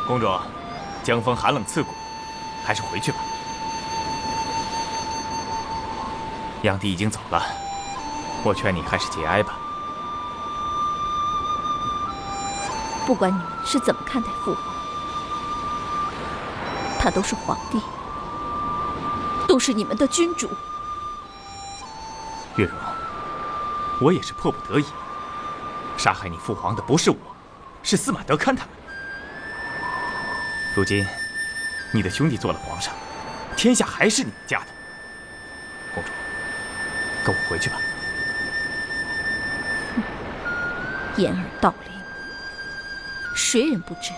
公主，江风寒冷刺骨，还是回去吧。炀帝已经走了，我劝你还是节哀吧。不管你们是怎么看待父皇，他都是皇帝，都是你们的君主。月容，我也是迫不得已。杀害你父皇的不是我，是司马德堪他们。如今，你的兄弟做了皇上，天下还是你们家的。公主，跟我回去吧。掩耳盗铃，谁人不知？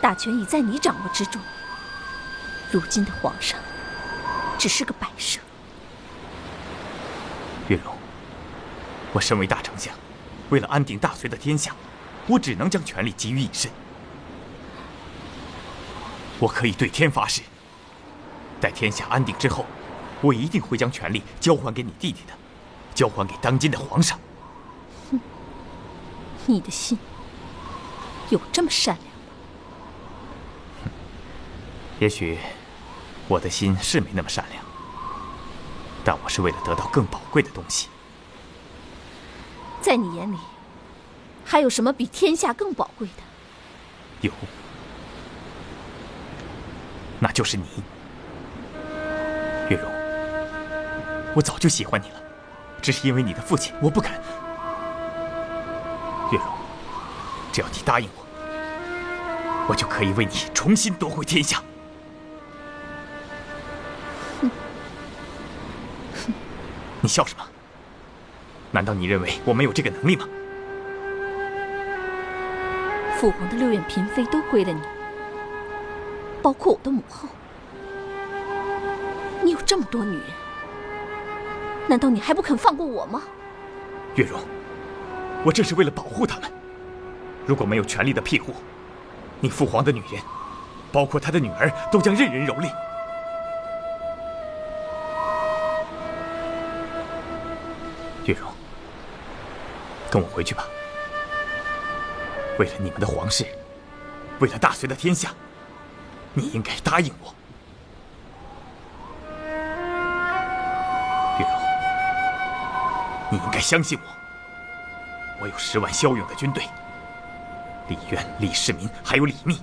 大权已在你掌握之中。如今的皇上，只是个摆设。月容，我身为大丞相，为了安定大隋的天下，我只能将权力集于一身。我可以对天发誓，待天下安定之后，我一定会将权力交还给你弟弟的，交还给当今的皇上。你的心有这么善良吗？也许我的心是没那么善良，但我是为了得到更宝贵的东西。在你眼里，还有什么比天下更宝贵的？有，那就是你，月容。我早就喜欢你了，只是因为你的父亲，我不敢。月容，只要你答应我，我就可以为你重新夺回天下。你笑什么？难道你认为我没有这个能力吗？父皇的6院嫔妃都归了你，包括我的母后。你有这么多女人，难道你还不肯放过我吗？月容，我这是为了保护她们。如果没有权力的庇护，你父皇的女人，包括他的女儿，都将任人蹂躏。月容，跟我回去吧。为了你们的皇室，为了大隋的天下，你应该答应我。月容，你应该相信我。我有10万骁勇的军队，李渊、李世民还有李密，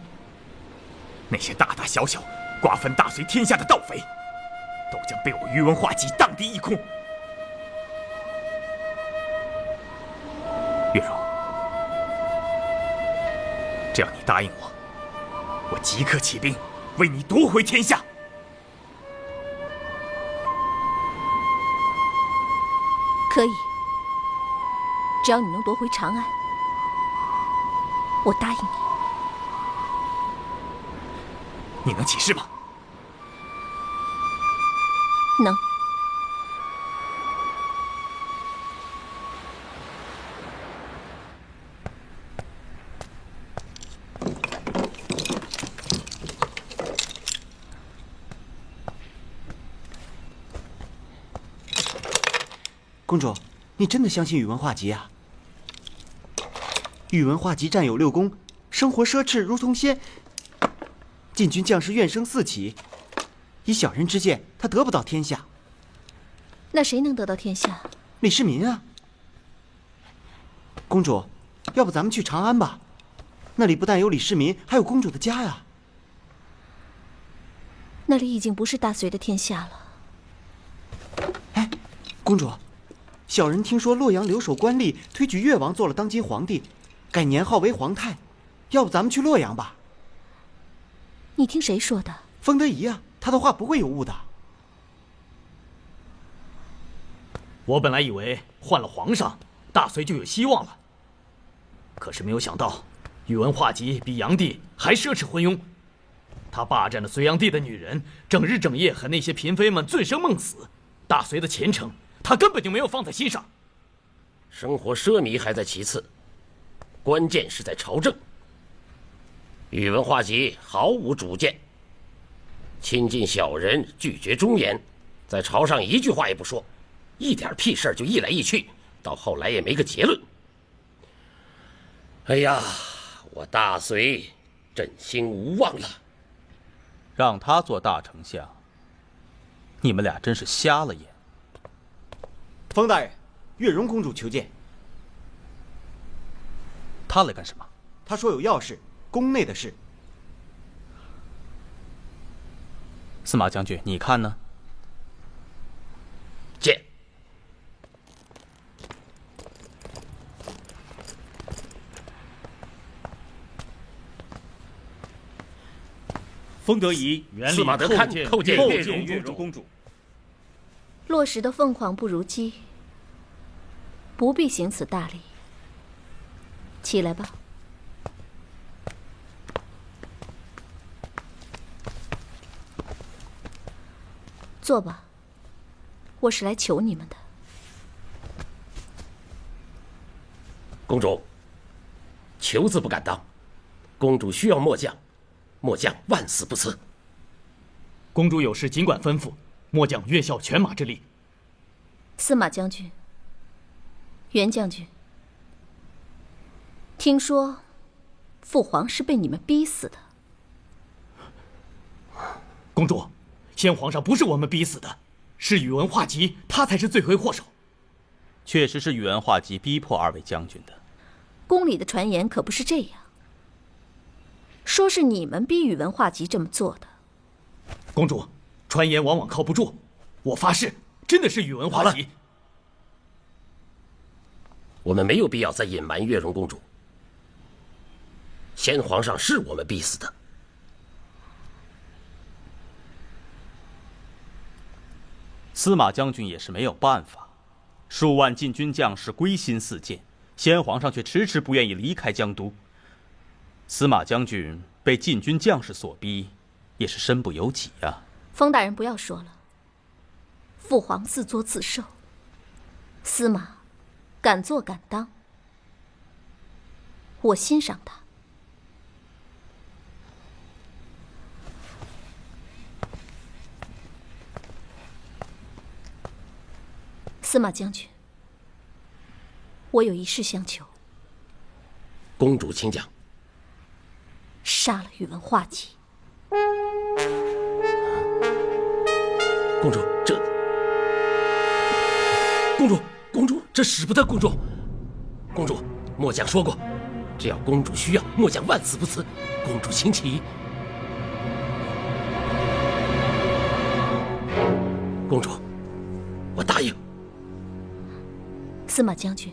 那些大大小小瓜分大隋天下的盗匪，都将被我宇文化及荡涤一空。月容，只要你答应我，我即刻起兵，为你夺回天下。可以，只要你能夺回长安，我答应你。你能起誓吗？能。公主，你真的相信宇文化及啊？宇文化及占有6宫，生活奢侈如同仙。禁军将士怨声四起，以小人之见，他得不到天下。那谁能得到天下？李世民啊！公主，要不咱们去长安吧？那里不但有李世民，还有公主的家呀。那里已经不是大隋的天下了。哎，公主，小人听说洛阳留守官吏推举越王做了当今皇帝，改年号为皇太。要不咱们去洛阳吧？你听谁说的？封德仪啊，他的话不会有误的。我本来以为换了皇上，大隋就有希望了。可是没有想到，宇文化及比炀帝还奢侈昏庸。他霸占了隋炀帝的女人，整日整夜和那些嫔妃们醉生梦死。大隋的前程，他根本就没有放在心上。生活奢靡还在其次，关键是在朝政。宇文化及毫无主见，亲近小人，拒绝忠言，在朝上一句话也不说，一点屁事儿就议来议去，到后来也没个结论。哎呀，我大隋朕心无望了。让他做大丞相，你们俩真是瞎了眼。封大人，月容公主求见。他来干什么？他说有要事，宫内的事。司马将军，你看呢？见。封德仪原司马德堪叩见月容公主。落实的凤凰不如鸡，不必行此大礼。起来吧。坐吧，我是来求你们的。公主，求字不敢当，公主需要末将，末将万死不辞。公主有事尽管吩咐，末将愿效犬马之力。司马将军，袁将军，听说父皇是被你们逼死的。公主，先皇上不是我们逼死的，是宇文化及，他才是罪魁祸首。确实是宇文化及逼迫二位将军的。宫里的传言可不是这样，说是你们逼宇文化及这么做的。公主，传言往往靠不住，我发誓，真的是宇文化及。我们没有必要再隐瞒月容公主。先皇上是我们逼死的。司马将军也是没有办法，数万禁军将士归心似箭，先皇上却迟迟不愿意离开江都。司马将军被禁军将士所逼，也是身不由己啊。封大人不要说了，父皇自作自受，司马敢做敢当，我欣赏他。司马将军，我有一事相求。公主请讲。杀了宇文化及。公主，公主，这使不得。公主，末将说过，只要公主需要，末将万死不辞。公主请起。公主，我答应。司马将军，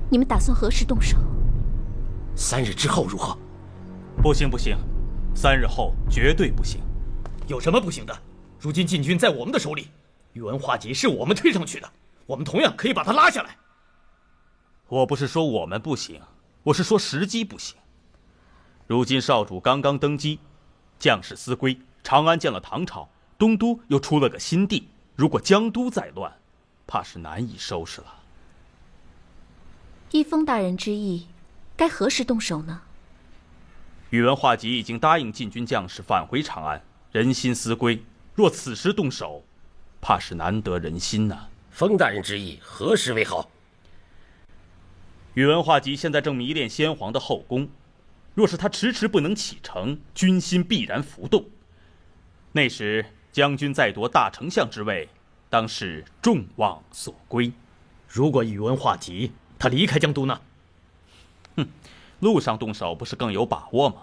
你们打算何时动手？3日之后如何？不行，3日后绝对不行。有什么不行的？如今禁军在我们的手里，宇文化及是我们推上去的，我们同样可以把他拉下来。我不是说我们不行，我是说时机不行。如今少主刚刚登基，将士思归，长安建了唐朝，东都又出了个新帝，如果江都再乱，怕是难以收拾了。依封大人之意，该何时动手呢？宇文化及已经答应禁军将士返回长安，人心思归。若此时动手，怕是难得人心呐。封大人之意何时为好？宇文化及现在正迷恋先皇的后宫，若是他迟迟不能启程，军心必然浮动。那时将军再夺大丞相之位，当是众望所归。如果宇文化及他离开江都呢？路上动手不是更有把握吗？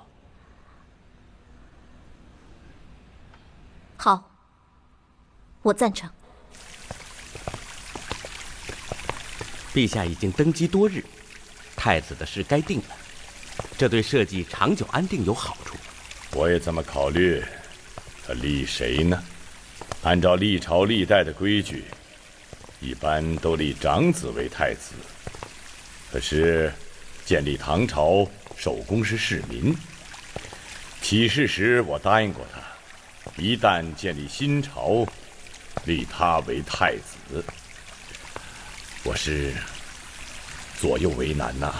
好，我赞成。陛下已经登基多日，太子的事该定了，这对社稷长久安定有好处。我也这么考虑。他立谁呢？按照历朝历代的规矩，一般都立长子为太子。可是建立唐朝，首功是市民。起事时我答应过他，一旦建立新朝，立他为太子。我是左右为难呐。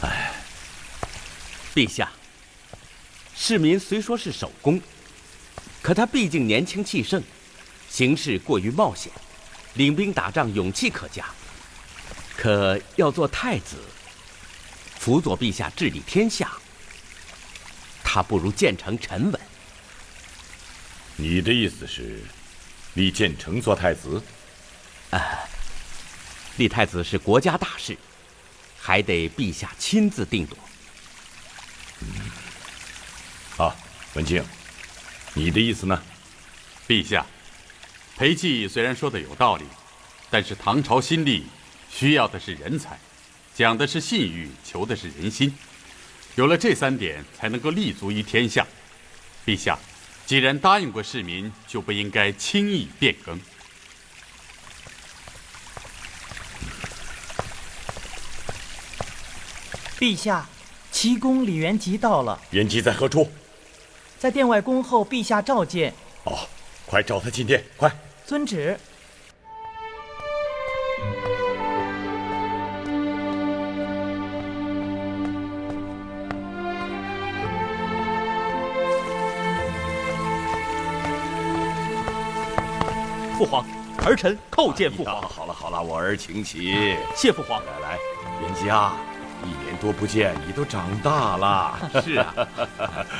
哎，陛下，市民虽说是首功，可他毕竟年轻气盛，行事过于冒险，领兵打仗勇气可嘉。可要做太子，辅佐陛下治理天下，他不如建成沉稳。你的意思是，立建成做太子？立太子是国家大事，还得陛下亲自定夺。啊，文静，你的意思呢？陛下，裴寂虽然说的有道理，但是唐朝新立需要的是人才，讲的是信誉，求的是人心。有了这3点，才能够立足于天下。陛下，既然答应过市民，就不应该轻易变更。陛下，齐公李元吉到了。元吉在何处？在殿外恭候陛下召见。哦，快召他进殿，快！遵旨。父皇，儿臣叩见父皇。好了，我儿请起。谢父皇。来，元吉啊，1年多不见，你都长大了。是啊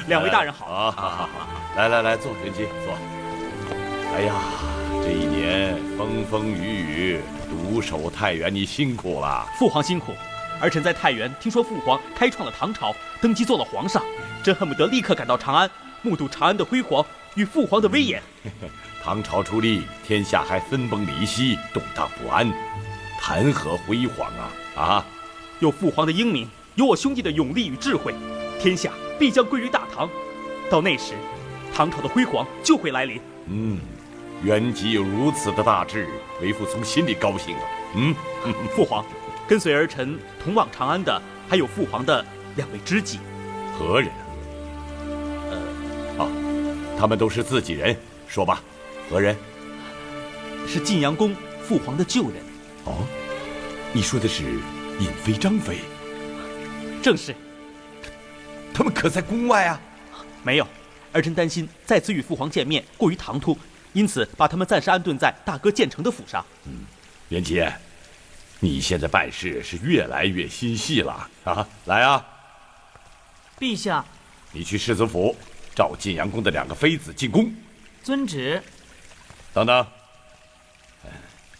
，2位大人好。好，来，坐，元吉坐。哎呀，这1年风风雨雨，独守太原，你辛苦了。父皇辛苦，儿臣在太原听说父皇开创了唐朝，登基做了皇上，真恨不得立刻赶到长安，目睹长安的辉煌与父皇的威严。唐朝初立，天下还分崩离析，动荡不安，谈何辉煌啊！有父皇的英明，有我兄弟的勇力与智慧，天下必将归于大唐。到那时，唐朝的辉煌就会来临。元吉有如此的大志，为父从心里高兴了。父皇，跟随儿臣同往长安的还有父皇的2位知己。何人？他们都是自己人，说吧。何人？是晋阳公父皇的旧人。哦，你说的是尹妃、张妃？正是。他们可在宫外啊？没有，儿臣担心再次与父皇见面过于唐突，因此把他们暂时安顿在大哥建成的府上。元吉，你现在办事是越来越心细了啊！来啊，陛下，你去世子府召晋阳宫的2个妃子进宫。遵旨。等等，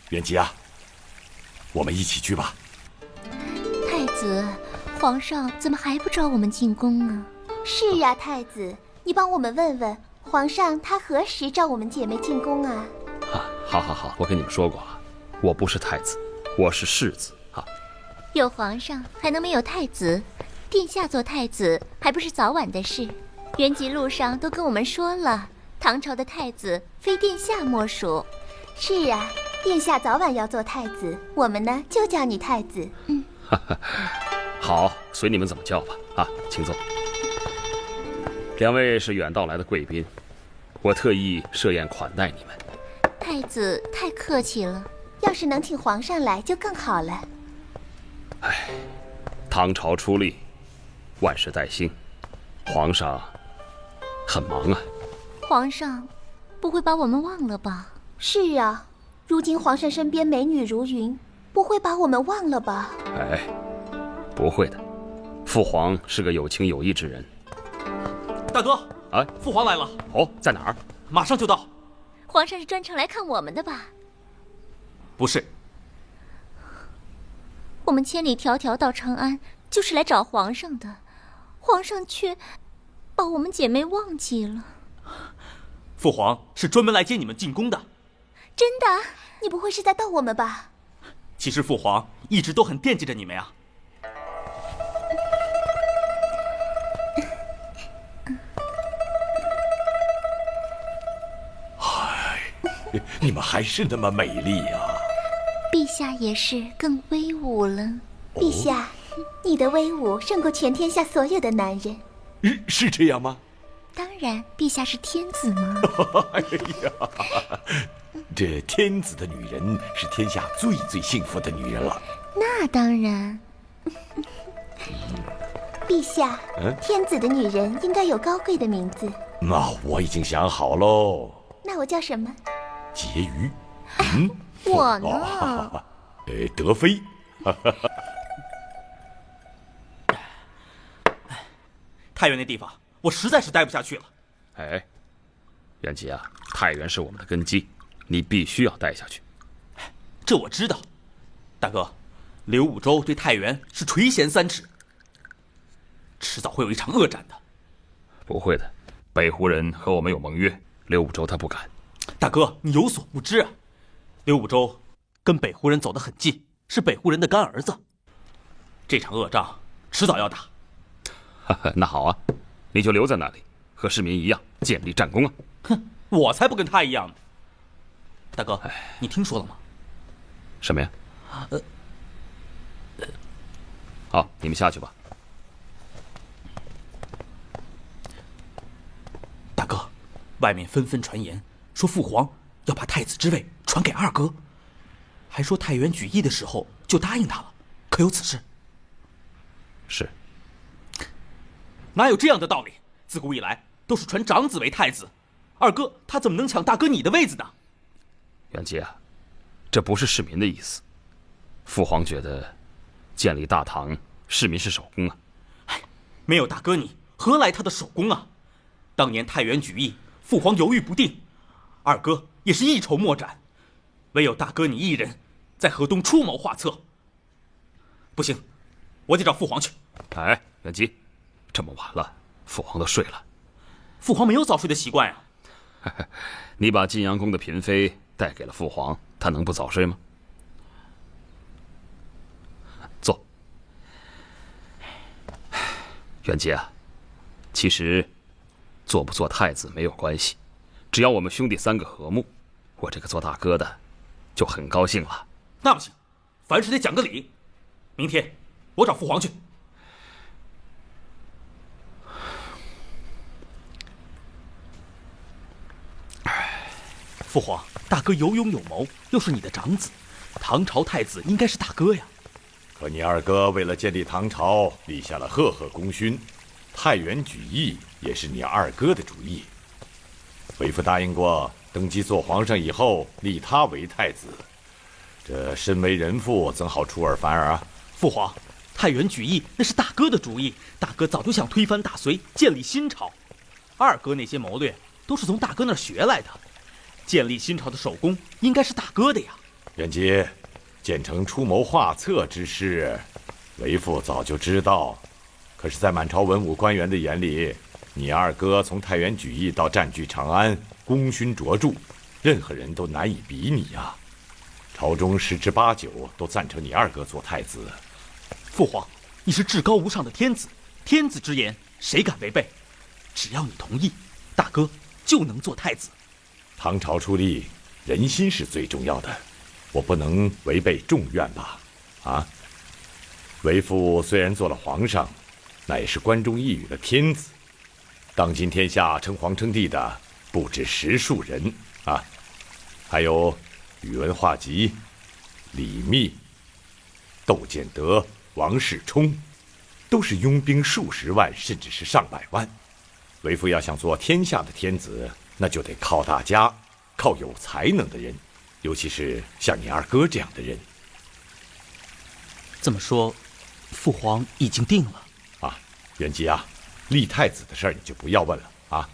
元吉啊，我们一起去吧。太子，皇上怎么还不召我们进宫啊？是呀，太子，你帮我们问问皇上，他何时召我们姐妹进宫啊？好，我跟你们说过啊，我不是太子，我是世子啊。有皇上还能没有太子？殿下做太子还不是早晚的事？原籍路上都跟我们说了，唐朝的太子非殿下莫属。是啊，殿下早晚要做太子，我们呢就叫你太子。好，随你们怎么叫吧。啊，请坐。2位是远道来的贵宾，我特意设宴款待你们。太子太客气了，要是能请皇上来就更好了。唐朝初立，万事待兴，皇上很忙啊。皇上不会把我们忘了吧？是啊，如今皇上身边美女如云，不会把我们忘了吧？不会的，父皇是个有情有义之人。大哥，父皇来了。哦，在哪儿？马上就到。皇上是专程来看我们的吧？不是，我们千里迢迢到长安，就是来找皇上的，皇上却把我们姐妹忘记了。父皇是专门来接你们进宫的。真的？你不会是在逗我们吧？其实父皇一直都很惦记着你们呀。你们还是那么美丽呀！陛下也是更威武了。陛下，你的威武胜过全天下所有的男人。是这样吗？当然，陛下是天子嘛。哎呀，这天子的女人是天下最幸福的女人了。那当然。陛下，天子的女人应该有高贵的名字。那我已经想好喽。那我叫什么？婕妤。我呢？德妃。太原那地方，我实在是待不下去了。哎，元吉啊，太原是我们的根基，你必须要待下去。这我知道，大哥，刘武周对太原是垂涎3尺，迟早会有一场恶战的。不会的，北胡人和我们有盟约，刘武周他不敢。大哥，你有所不知啊，刘武周跟北胡人走得很近，是北胡人的干儿子。这场恶仗迟早要打。那好啊，你就留在那里，和市民一样建立战功啊！哼，我才不跟他一样呢。大哥，你听说了吗？什么呀？好，你们下去吧。大哥，外面纷纷传言说父皇要把太子之位传给二哥，还说太原举义的时候就答应他了，可有此事？是。哪有这样的道理？自古以来都是传长子为太子，二哥他怎么能抢大哥你的位子呢？元吉啊，这不是市民的意思。父皇觉得建立大唐，市民是首功啊。没有大哥你，何来他的首功啊？当年太原举义，父皇犹豫不定，二哥也是一筹莫展，唯有大哥你一人在河东出谋划策。不行，我得找父皇去。哎，元吉，这么晚了，父皇都睡了。父皇没有早睡的习惯呀。你把晋阳宫的嫔妃带给了父皇，他能不早睡吗？坐。元吉啊，其实做不做太子没有关系，只要我们兄弟3个和睦，我这个做大哥的就很高兴了。那不行，凡事得讲个理。明天我找父皇去。父皇，大哥有勇有谋，又是你的长子，唐朝太子应该是大哥呀。可你二哥为了建立唐朝，立下了赫赫功勋，太原举义也是你二哥的主意。为父答应过，登基做皇上以后，立他为太子。这身为人父，怎好出尔反尔啊？父皇，太原举义那是大哥的主意，大哥早就想推翻大隋，建立新朝。二哥那些谋略都是从大哥那儿学来的，建立新朝的首功应该是大哥的呀。元吉，建成出谋划策之事，为父早就知道。可是，在满朝文武官员的眼里，你二哥从太原举义到占据长安，功勋卓著，任何人都难以比拟呀。朝中10之8、9都赞成你二哥做太子。父皇，你是至高无上的天子，天子之言谁敢违背？只要你同意，大哥就能做太子。唐朝初立，人心是最重要的，我不能违背众愿吧？啊！为父虽然做了皇上，那也是关中一隅的天子。当今天下称皇称帝的不止10数人啊，还有宇文化及、李密、窦建德、王世充，都是拥兵数十万，甚至是上百万。为父要想做天下的天子，那就得靠大家，靠有才能的人，尤其是像你二哥这样的人。这么说，父皇已经定了啊？元吉啊，立太子的事儿你就不要问了啊。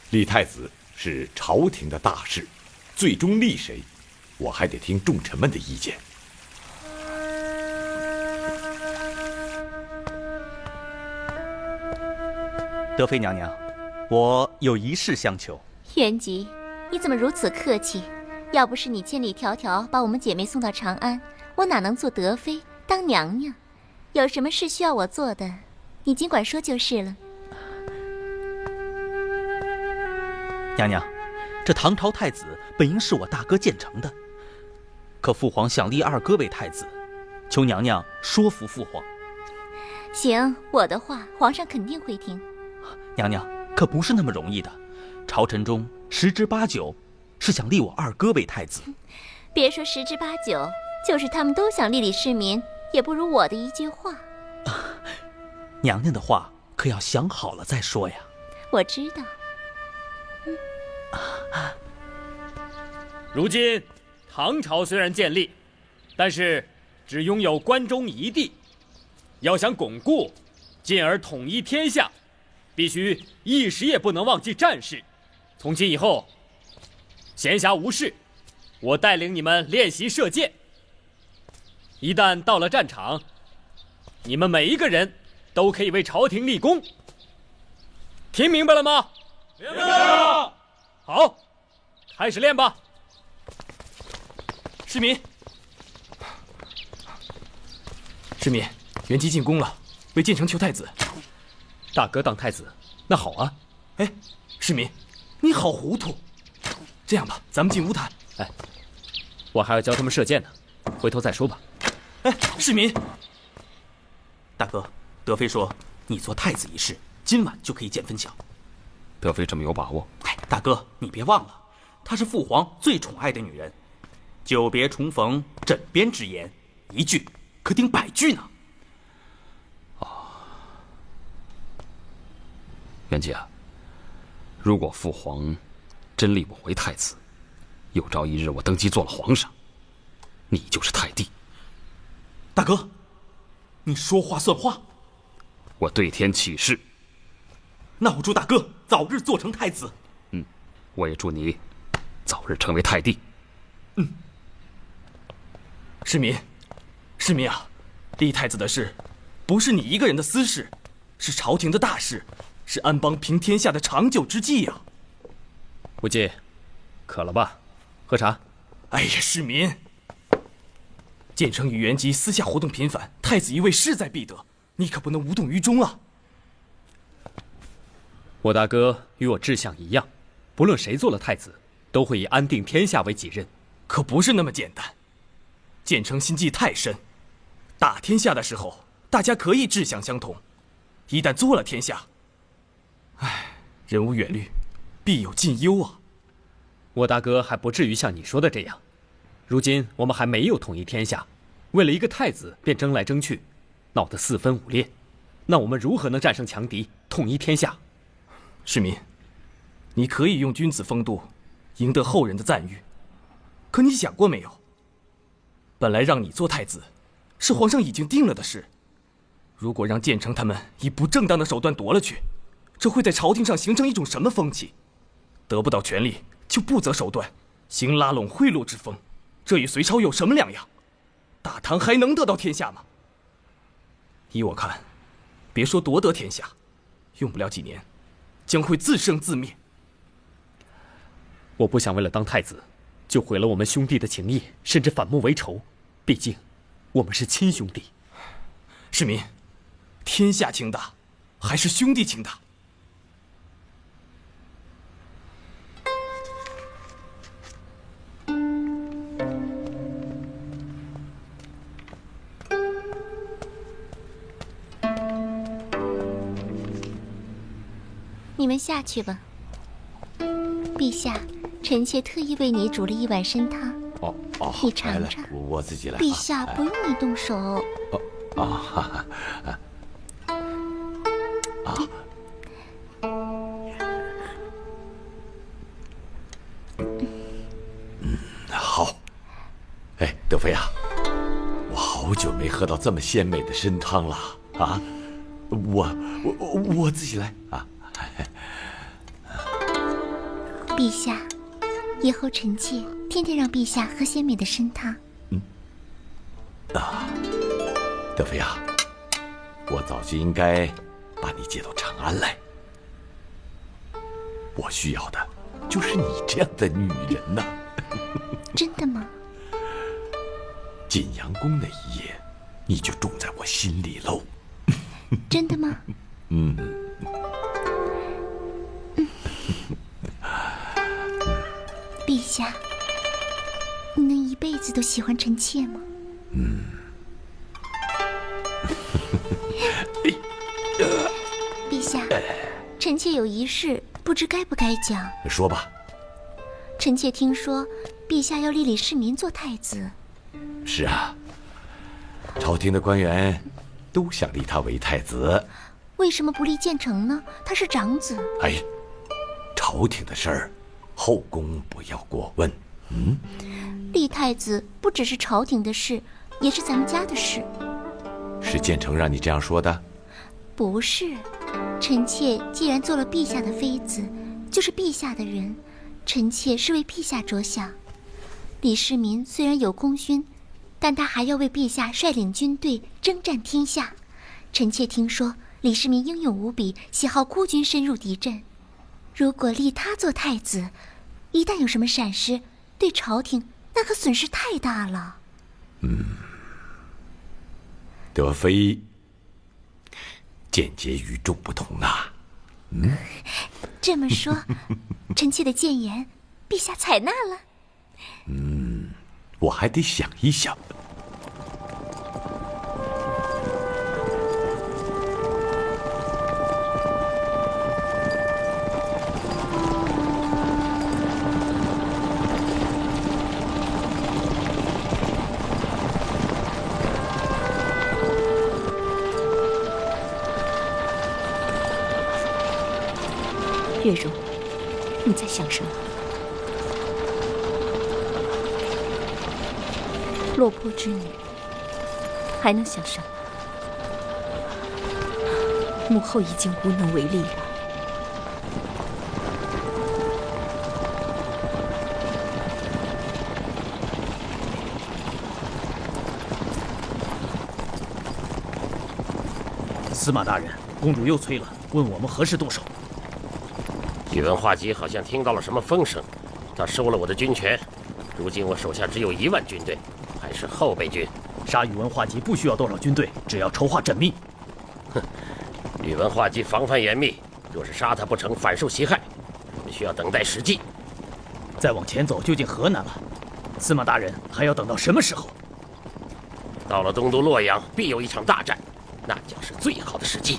立太子是朝廷的大事，最终立谁，我还得听重臣们的意见。德妃娘娘，我有一事相求。元吉，你怎么如此客气？要不是你千里迢迢把我们姐妹送到长安，我哪能做德妃当娘娘？有什么事需要我做的，你尽管说就是了。娘娘，这唐朝太子本应是我大哥建成的，可父皇想立二哥为太子，求娘娘说服父皇。行，我的话皇上肯定会听。娘娘可不是那么容易的，朝臣中10之8、9是想立我二哥为太子。别说10之8、9，就是他们都想立市民，也不如我的一句话。娘娘的话可要想好了再说呀。我知道。如今唐朝虽然建立，但是只拥有关中一地，要想巩固，进而统一天下，必须一时也不能忘记战事。从今以后，闲暇无事，我带领你们练习射箭。一旦到了战场，你们每一个人都可以为朝廷立功。听明白了吗？明白了。好，开始练吧。世民，元吉进宫了，为建成求太子。大哥当太子，那好啊。哎，世民，你好糊涂。这样吧，咱们进屋谈。哎，我还要教他们射箭呢，回头再说吧。哎，世民，大哥，德妃说你做太子一事，今晚就可以见分晓。德妃这么有把握？哎，大哥，你别忘了，她是父皇最宠爱的女人。久别重逢，枕边之言，一句可顶100句呢。元吉啊，如果父皇真立我为太子，有朝一日我登基做了皇上，你就是太帝。大哥，你说话算话。我对天起誓。那我祝大哥早日做成太子。我也祝你早日成为太帝。世民啊，立太子的事，不是你一个人的私事，是朝廷的大事，是安邦平天下的长久之计呀。无忌，渴了吧？喝茶。哎呀，世民，建成与元吉私下活动频繁，太子一位势在必得，你可不能无动于衷啊。我大哥与我志向一样，不论谁做了太子，都会以安定天下为己任。可不是那么简单。建成心计太深，打天下的时候，大家可以志向相同；一旦做了天下，人无远虑，必有近忧啊。我大哥还不至于像你说的这样。如今我们还没有统一天下，为了一个太子便争来争去，闹得四分五裂，那我们如何能战胜强敌，统一天下？世民，你可以用君子风度赢得后人的赞誉，可你想过没有？本来让你做太子，是皇上已经定了的事。如果让建成他们以不正当的手段夺了去，这会在朝廷上形成一种什么风气？得不到权力就不择手段，行拉拢贿赂之风，这与隋朝有什么两样？大唐还能得到天下吗？依我看，别说夺得天下，用不了几年，将会自生自灭。我不想为了当太子，就毁了我们兄弟的情谊，甚至反目为仇。毕竟，我们是亲兄弟。世民，天下情大，还是兄弟情大？你们下去吧。陛下，臣妾特意为你煮了一碗参汤。你尝尝。我自己来。陛下，不用你动手。好。哎，德妃啊，我好久没喝到这么鲜美的参汤了啊！我自己来啊。陛下，以后臣妾天天让陛下喝鲜美的参汤。德妃啊，我早就应该把你接到长安来。我需要的就是你这样的女人呐。真的吗？晋阳宫那一夜，你就种在我心里喽。真的吗？陛下，你能一辈子都喜欢臣妾吗？陛下，臣妾有一事，不知该不该讲。说吧。臣妾听说，陛下要立李世民做太子。是啊，朝廷的官员都想立他为太子。为什么不立建成呢？他是长子。哎呀，朝廷的事儿，后宫不要过问。立太子不只是朝廷的事，也是咱们家的事。是建成让你这样说的？不是，臣妾既然做了陛下的妃子，就是陛下的人，臣妾是为陛下着想。李世民虽然有功勋，但他还要为陛下率领军队征战天下。臣妾听说李世民英勇无比，喜好孤军深入敌阵。如果立他做太子，一旦有什么闪失，对朝廷那可损失太大了。德妃见解与众不同啊。这么说，臣妾的谏言，陛下采纳了。我还得想一想。月容，你在想什么？落魄之女，还能想什么？母后已经无能为力了。司马大人，公主又催了，问我们何时动手。宇文化及好像听到了什么风声，他收了我的军权。如今我手下只有1万军队，还是后备军。杀宇文化及不需要多少军队，只要筹划缜密。哼，宇文化及防范严密，若是杀他不成，反受其害。我们需要等待时机。再往前走就进河南了。司马大人还要等到什么时候？到了东都洛阳，必有一场大战，那将是最好的时机。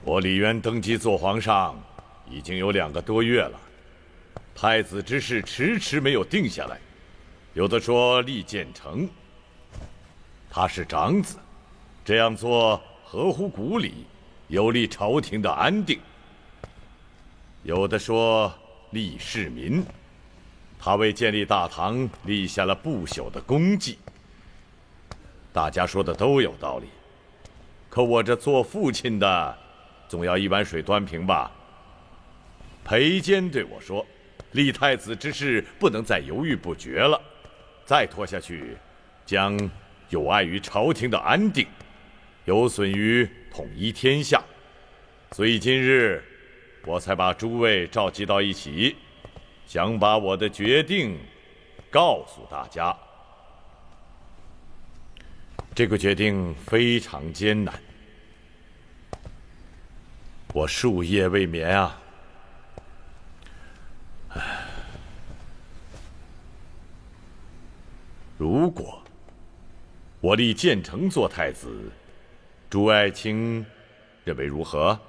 我李渊登基做皇上已经有2个多月了，太子之事迟迟没有定下来。有的说立建成，他是长子，这样做合乎古礼，有利朝廷的安定。有的说立世民，他为建立大唐立下了不朽的功绩。大家说的都有道理，可我这做父亲的总要一碗水端平吧。裴坚对我说，立太子之事不能再犹豫不决了，再拖下去将有碍于朝廷的安定，有损于统一天下。所以今日我才把诸位召集到一起，想把我的决定告诉大家。这个决定非常艰难，我数夜未眠啊！如果我立建成做太子，朱爱卿认为如何？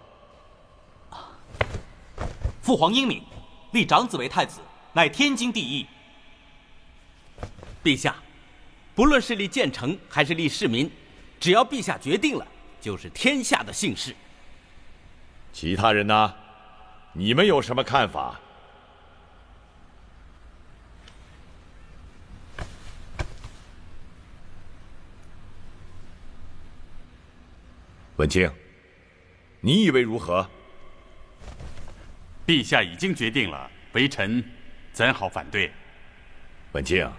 父皇英明，立长子为太子，乃天经地义。陛下，不论是立建成还是立世民，只要陛下决定了，就是天下的幸事。其他人呢？你们有什么看法？文清，你以为如何？陛下已经决定了，微臣怎好反对？文清，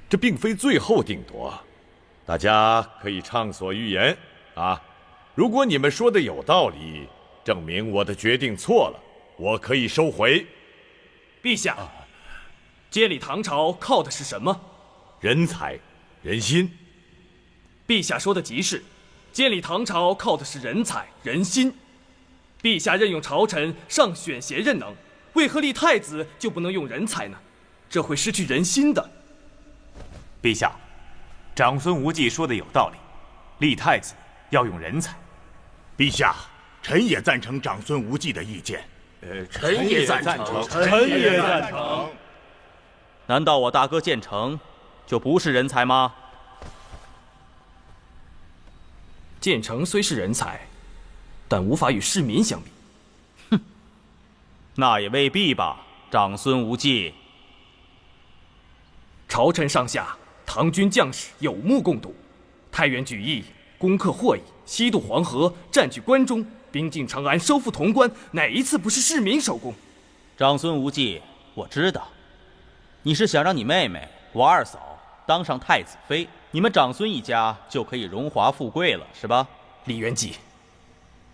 这并非最后定夺，大家可以畅所欲言啊。如果你们说的有道理，证明我的决定错了，我可以收回。陛下，建立唐朝靠的是什么？人才、人心。陛下说的极是，建立唐朝靠的是人才、人心。陛下任用朝臣尚选贤任能，为何立太子就不能用人才呢？这会失去人心的。陛下，长孙无忌说的有道理，立太子要用人才。陛下，臣也赞成长孙无忌的意见。臣也赞成，臣也赞成。难道我大哥建成就不是人才吗？建成虽是人才，但无法与世民相比。哼，那也未必吧，长孙无忌。朝臣上下唐军将士有目共睹，太原举义，攻克霍邑，西渡黄河，占据关中，兵进长安，收复潼关，哪一次不是市民首功？长孙无忌，我知道，你是想让你妹妹我二嫂当上太子妃，你们长孙一家就可以荣华富贵了，是吧？李元吉，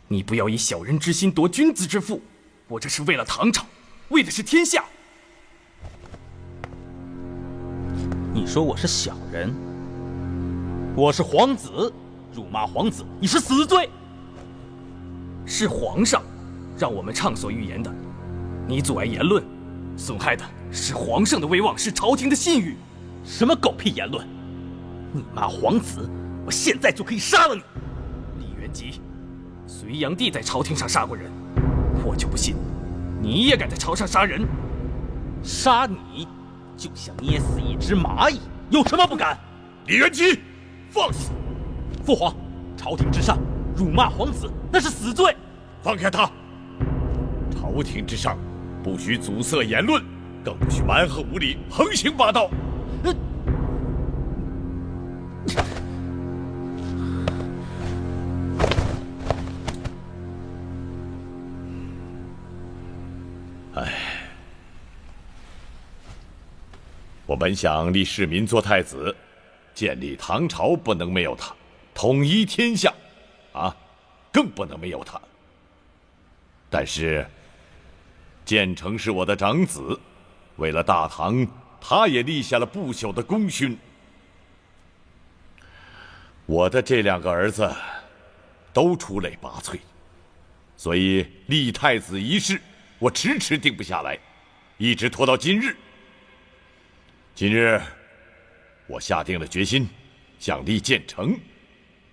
你不要以小人之心夺君子之腹，我这是为了唐朝，为的是天下。你说我是小人，我是皇子，辱骂皇子，你是死罪。是皇上让我们畅所欲言的，你阻碍言论，损害的是皇上的威望，是朝廷的信誉。什么狗屁言论！你骂皇子，我现在就可以杀了你。李元吉，隋炀帝在朝廷上杀过人，我就不信你也敢在朝上杀人。杀你就像捏死一只蚂蚁，有什么不敢？李元吉，放肆！父皇，朝廷之上辱骂皇子，那是死罪。放开他！朝廷之上不许阻塞言论，更不许蛮横无理、横行霸道。我本想立世民做太子，建立唐朝不能没有他，统一天下，更不能没有他。但是建成是我的长子，为了大唐，他也立下了不朽的功勋。我的这2个儿子都出类拔萃，所以立太子一事我迟迟定不下来，一直拖到今日。今日我下定了决心，想立建成，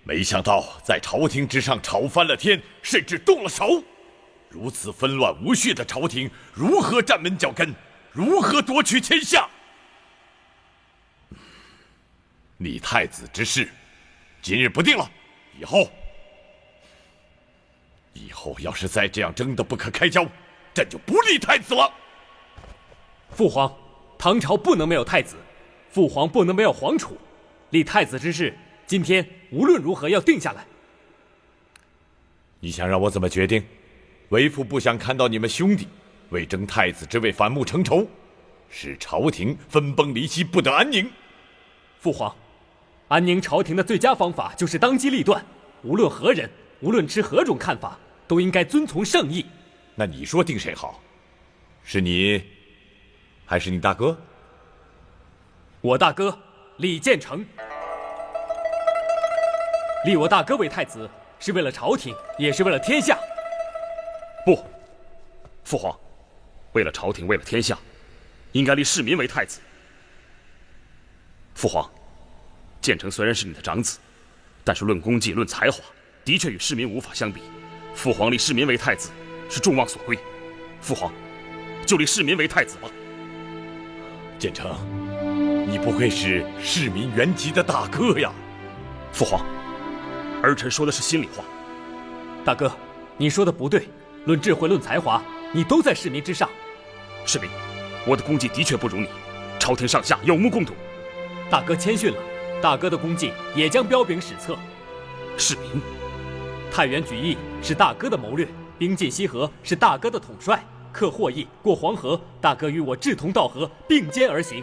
没想到在朝廷之上吵翻了天，甚至动了手。如此纷乱无序的朝廷，如何站稳脚跟？如何夺取天下？立太子之事，今日不定了，以后要是再这样争得不可开交，朕就不立太子了。父皇，唐朝不能没有太子，父皇不能没有皇储，立太子之事，今天无论如何要定下来。你想让我怎么决定？为父不想看到你们兄弟为争太子之位反目成仇，使朝廷分崩离析，不得安宁。父皇，安宁朝廷的最佳方法就是当机立断，无论何人，无论持何种看法，都应该遵从圣意。那你说定谁好？是你，还是你大哥？我大哥李建成。立我大哥为太子，是为了朝廷，也是为了天下。不，父皇，为了朝廷，为了天下，应该立世民为太子。父皇，建成虽然是你的长子，但是论功绩、论才华，的确与世民无法相比。父皇立世民为太子，是众望所归。父皇，就立世民为太子吧。建成，你不会是世民元吉的大哥呀？父皇，儿臣说的是心里话。大哥，你说的不对。论智慧，论才华，你都在世民之上。世民，我的功绩的确不如你，朝廷上下有目共睹。大哥谦逊了，大哥的功绩也将彪炳史册。世民，太原举义是大哥的谋略，兵进西河是大哥的统帅，克霍邑、过黄河，大哥与我志同道合，并肩而行。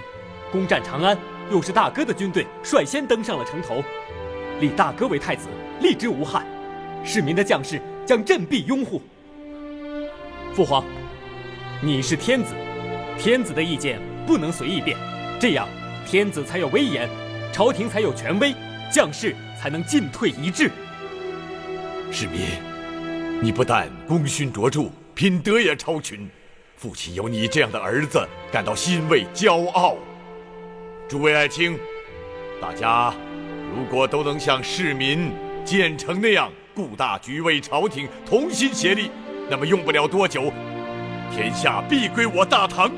攻占长安，又是大哥的军队率先登上了城头。立大哥为太子，立之无憾。世民的将士将振臂拥护。父皇，你是天子，天子的意见不能随意变，这样天子才有威严，朝廷才有权威，将士才能进退一致。世民，你不但功勋卓著，品德也超群，父亲有你这样的儿子，感到欣慰骄傲。诸位爱卿，大家如果都能像世民建成那样顾大局，为朝廷同心协力，那么用不了多久，天下必归我大唐。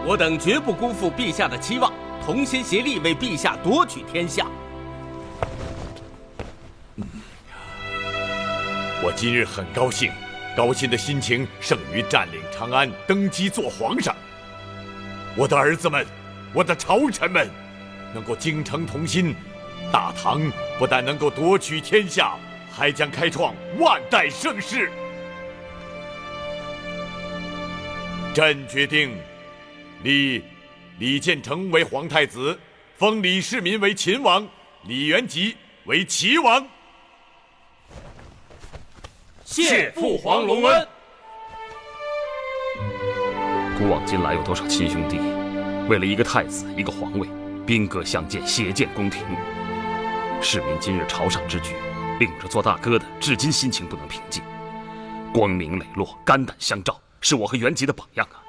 我等绝不辜负陛下的期望，同心协力为陛下夺取天下。我今日很高兴，高兴的心情胜于占领长安、登基做皇上。我的儿子们，我的朝臣们，能够精诚同心，大唐不但能够夺取天下，还将开创万代盛世。朕决定立李建成为皇太子，封李世民为秦王，李元吉为齐王。谢父皇隆恩。古往今来，有多少亲兄弟为了一个太子、一个皇位，兵戈相见，血溅宫廷？世民今日朝上之举，令我这做大哥的至今心情不能平静。光明磊落，肝胆相照，是我和元吉的榜样啊！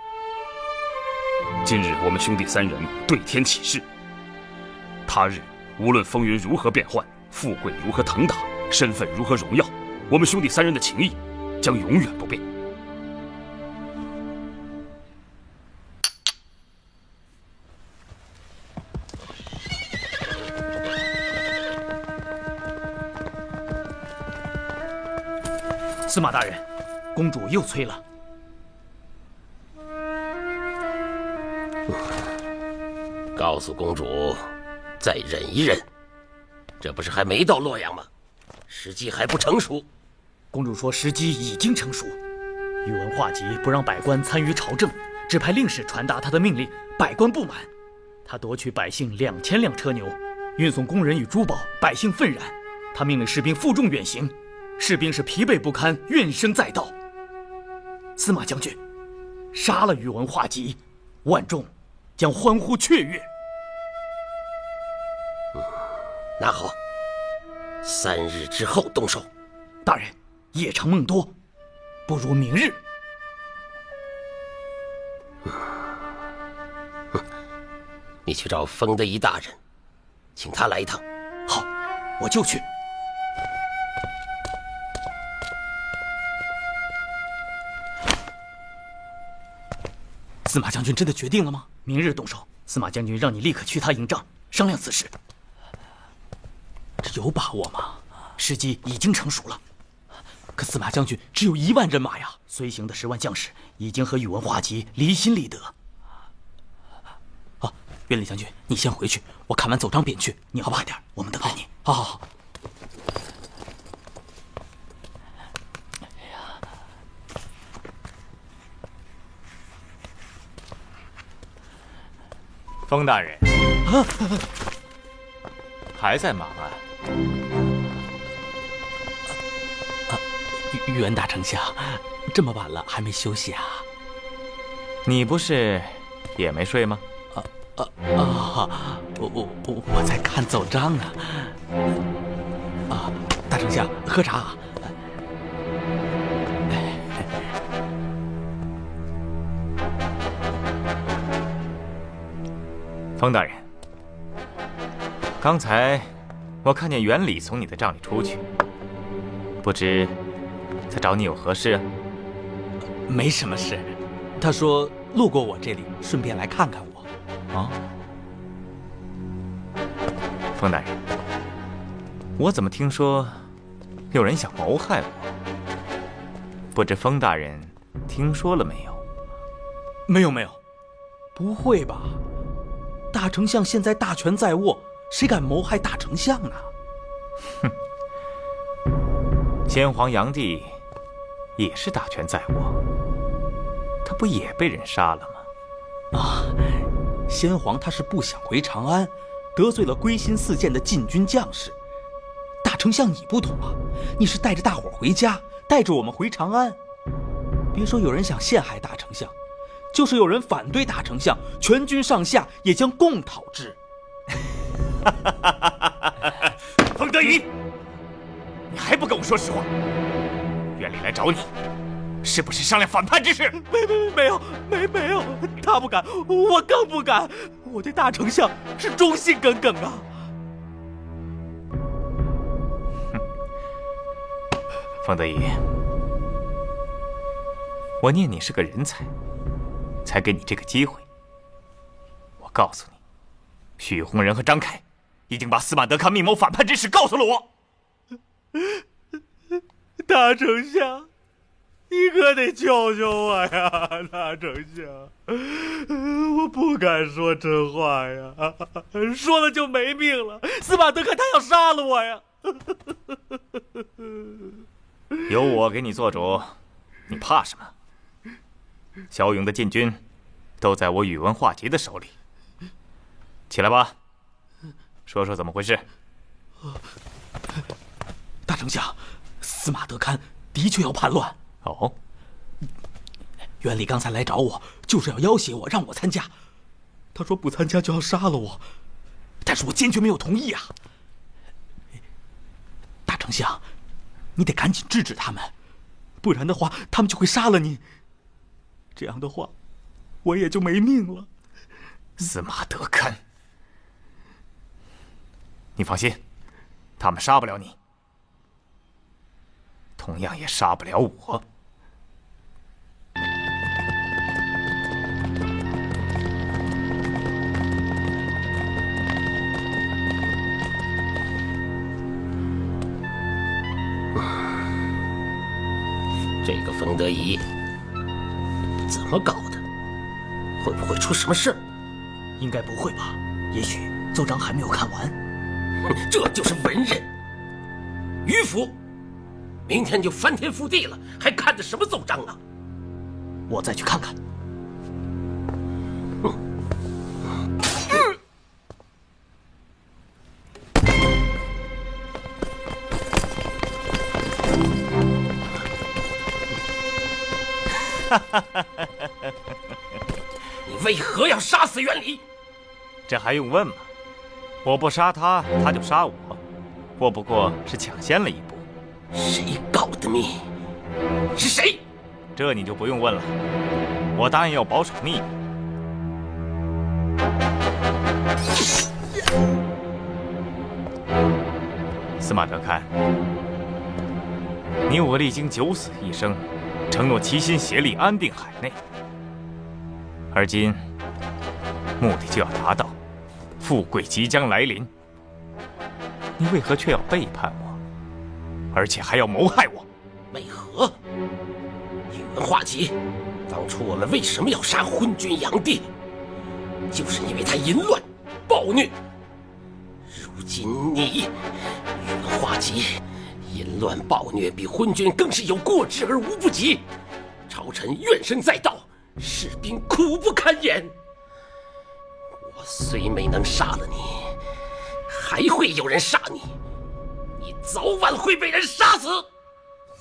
今日我们兄弟三人对天起誓，他日无论风云如何变幻，富贵如何腾达，身份如何荣耀，我们兄弟三人的情谊将永远不变。司马大人，公主又催了。告诉公主，再忍一忍。这不是还没到洛阳吗？时机还不成熟。公主说时机已经成熟。宇文化及不让百官参与朝政，只派令史传达他的命令，百官不满。他夺取百姓2000辆车牛，运送工人与珠宝，百姓愤然。他命令士兵负重远行，士兵是疲惫不堪，怨声载道。司马将军，杀了宇文化及，万众将欢呼雀跃。那好，3日之后动手。大人，夜长梦多，不如明日。你去找封德仪大人，请他来一趟。好，我就去。司马将军真的决定了吗？明日动手。司马将军让你立刻去他营帐商量此事。这有把握吗？时机已经成熟了。可司马将军只有1万人马呀，随行的10万将士已经和宇文化及离心离德。啊，袁礼将军，你先回去，我看完走章便去。你要快点，我们等着你。好好好。封大人，还在忙啊？袁大丞相，这么晚了还没休息啊？你不是也没睡吗？我在看奏章呢。啊，大丞相喝茶啊。封大人，刚才我看见袁礼从你的帐里出去，不知他找你有何事啊？没什么事，他说路过我这里，顺便来看看我。啊，封大人，我怎么听说有人想谋害我？不知封大人听说了没有？没有，不会吧？大丞相现在大权在握，谁敢谋害大丞相呢？哼，先皇杨帝也是大权在握，他不也被人杀了吗？啊，先皇他是不想回长安，得罪了归心似箭的禁军将士。大丞相你不同啊，你是带着大伙回家，带着我们回长安。别说有人想陷害大丞相，就是有人反对大丞相，全军上下也将共讨之。封德仪，你还不跟我说实话？袁礼来找你，是不是商量反叛之事？没有，他不敢，我更不敢。我对大丞相是忠心耿耿啊。封德仪，我念你是个人才，才给你这个机会。我告诉你，许洪仁和张凯已经把司马德康密谋反叛之事告诉了我。大丞相，你可得救救我呀，大丞相！我不敢说真话呀，说了就没命了。司马德看他要杀了我呀！有我给你做主，你怕什么？骁勇的禁军都在我宇文化及的手里。起来吧，说说怎么回事。大丞相，司马德堪的确要叛乱。哦，袁礼刚才来找我，就是要要挟我，让我参加。他说不参加就要杀了我，但是我坚决没有同意啊。大丞相，你得赶紧制止他们，不然的话，他们就会杀了你。这样的话，我也就没命了。司马德堪，你放心，他们杀不了你，同样也杀不了我。这个冯德仪怎么搞的？会不会出什么事儿？应该不会吧？也许奏章还没有看完。这就是文人，迂腐！明天就翻天覆地了，还看的什么奏章啊？我再去看看。你为何要杀死袁礼？这还用问吗？我不杀他，他就杀我，我不过是抢先了一步。谁告的密？是谁？这你就不用问了，我答应要保守秘密。司马德堪，你我历经九死一生，承诺齐心协力安定海内，而今目的就要达到，富贵即将来临，你为何却要背叛我，而且还要谋害我？为何？宇文化及，当初我们为什么要杀昏君炀帝？就是因为他淫乱暴虐。如今你，宇文化及，淫乱暴虐比昏君更是有过之而无不及。朝臣怨声载道，士兵苦不堪言。我虽没能杀了你，还会有人杀你，你早晚会被人杀死。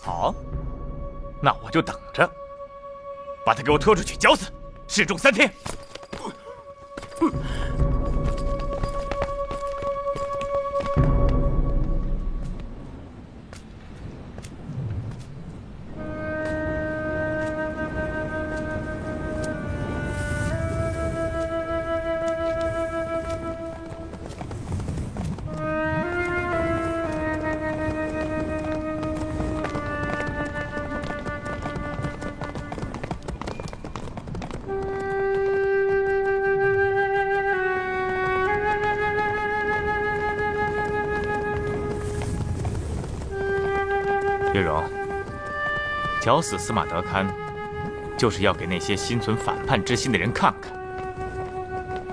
好，那我就等着，把他给我拖出去绞死，示众3天。月荣，绞死司马德堪，就是要给那些心存反叛之心的人看看，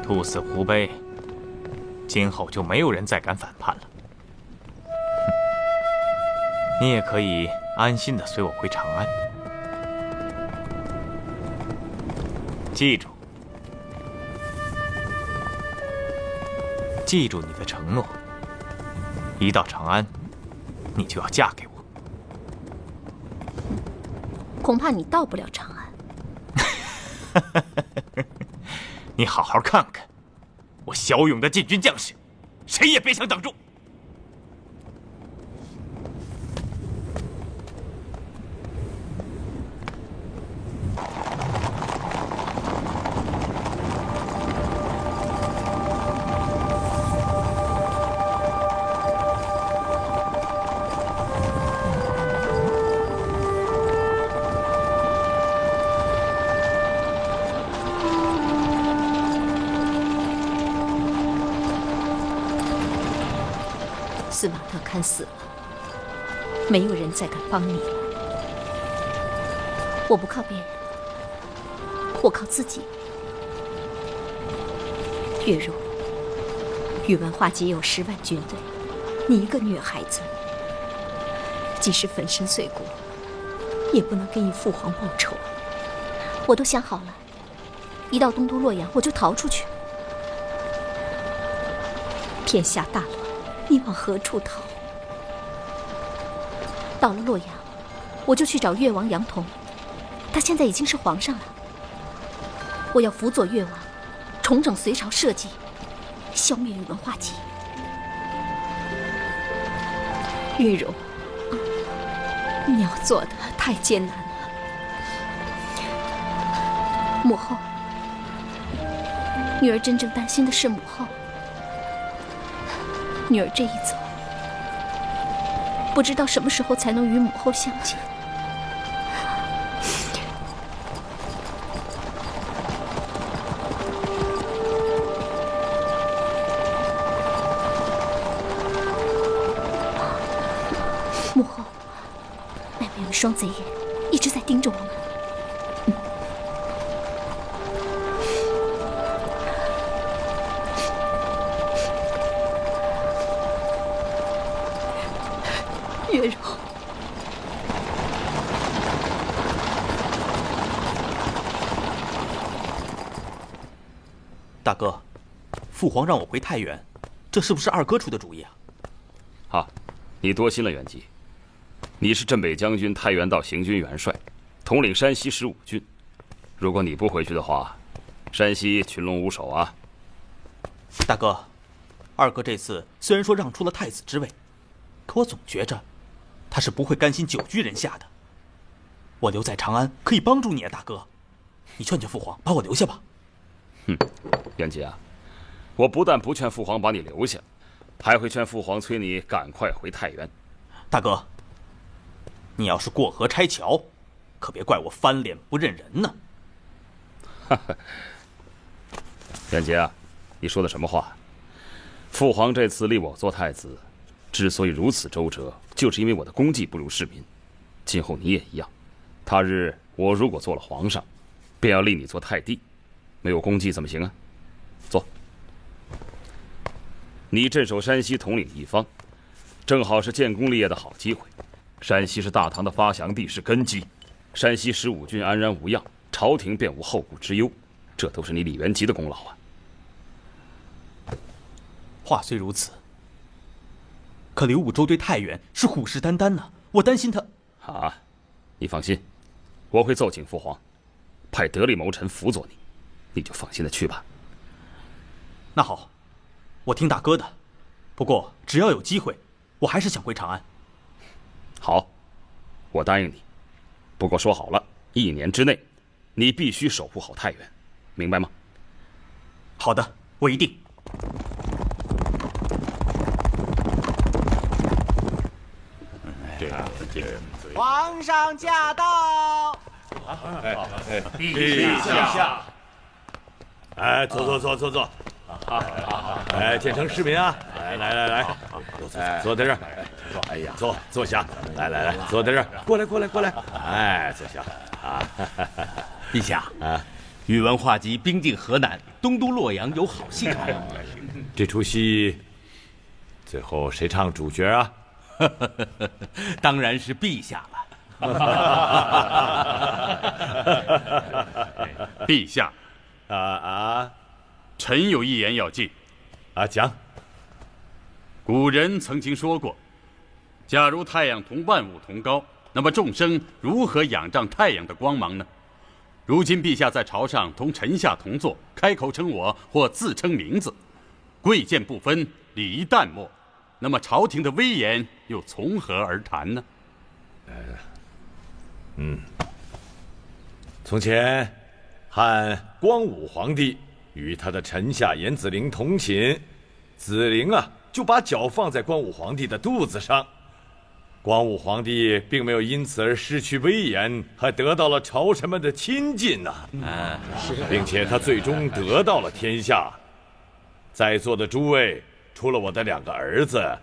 兔死狐悲，今后就没有人再敢反叛了。你也可以安心的随我回长安。记住，记住你的承诺，一到长安，你就要嫁给我。恐怕你到不了长安。你好好看看，我骁勇的禁军将士，谁也别想挡住。司马德堪死了，没有人再敢帮你了。我不靠别人，我靠自己。月如，宇文化及有10万军队，你一个女孩子，即使粉身碎骨，也不能给你父皇报仇。我都想好了，一到东都洛阳，我就逃出去。天下大乱，你往何处逃？到了洛阳，我就去找越王杨童，他现在已经是皇上了。我要辅佐越王，重整隋朝社稷，消灭宇文化及。玉茹，你要做的太艰难了。母后，女儿真正担心的是母后。女儿这一走，不知道什么时候才能与母后相见。母后，外面有一双贼眼，一直在盯着我们。月柔，大哥，父皇让我回太原，这是不是二哥出的主意啊？啊，你多心了，元吉。你是镇北将军、太原道行军元帅，统领山西15郡。如果你不回去的话，山西群龙无首啊。大哥，二哥这次虽然说让出了太子之位，可我总觉着他是不会甘心久居人下的。我留在长安可以帮助你啊，大哥，你劝劝父皇把我留下吧。元吉啊，我不但不劝父皇把你留下，还会劝父皇催你赶快回太原。大哥，你要是过河拆桥，可别怪我翻脸不认人呢。元吉啊，你说的什么话？父皇这次立我做太子，之所以如此周折，就是因为我的功绩不如世民。今后你也一样，他日我如果做了皇上，便要立你做太帝，没有功绩怎么行啊？坐。你镇守山西，统领一方，正好是建功立业的好机会。山西是大唐的发祥地，是根基。山西15郡安然无恙，朝廷便无后顾之忧，这都是你李元吉的功劳啊。话虽如此，可刘武周对太原是虎视眈眈呢，我担心他。啊，你放心，我会奏请父皇，派得力谋臣辅佐你，你就放心的去吧。那好，我听大哥的。不过只要有机会，我还是想回长安。好，我答应你。不过说好了，1年之内，你必须守护好太原，明白吗？好的，我一定。皇上驾到！陛下！哎，坐。哎，建成市民啊！来，坐在这儿。哎呀，坐下。来，坐在这儿。过来。哎，坐下。啊，陛下啊，宇文化及兵进河南，东都洛阳有好戏看。这出戏，最后谁唱主角啊？当然是陛下了。陛下，臣有一言要进。讲。古人曾经说过，假如太阳同万物同高，那么众生如何仰仗太阳的光芒呢？如今陛下在朝上同臣下同坐，开口称我或自称名字，贵贱不分，礼仪淡漠，那么朝廷的威严又从何而谈呢？从前，汉光武皇帝与他的臣下颜子陵同寝，子陵就把脚放在光武皇帝的肚子上。光武皇帝并没有因此而失去威严，还得到了朝臣们的亲近并且他最终得到了天下。在座的诸位，除了我的2个儿子，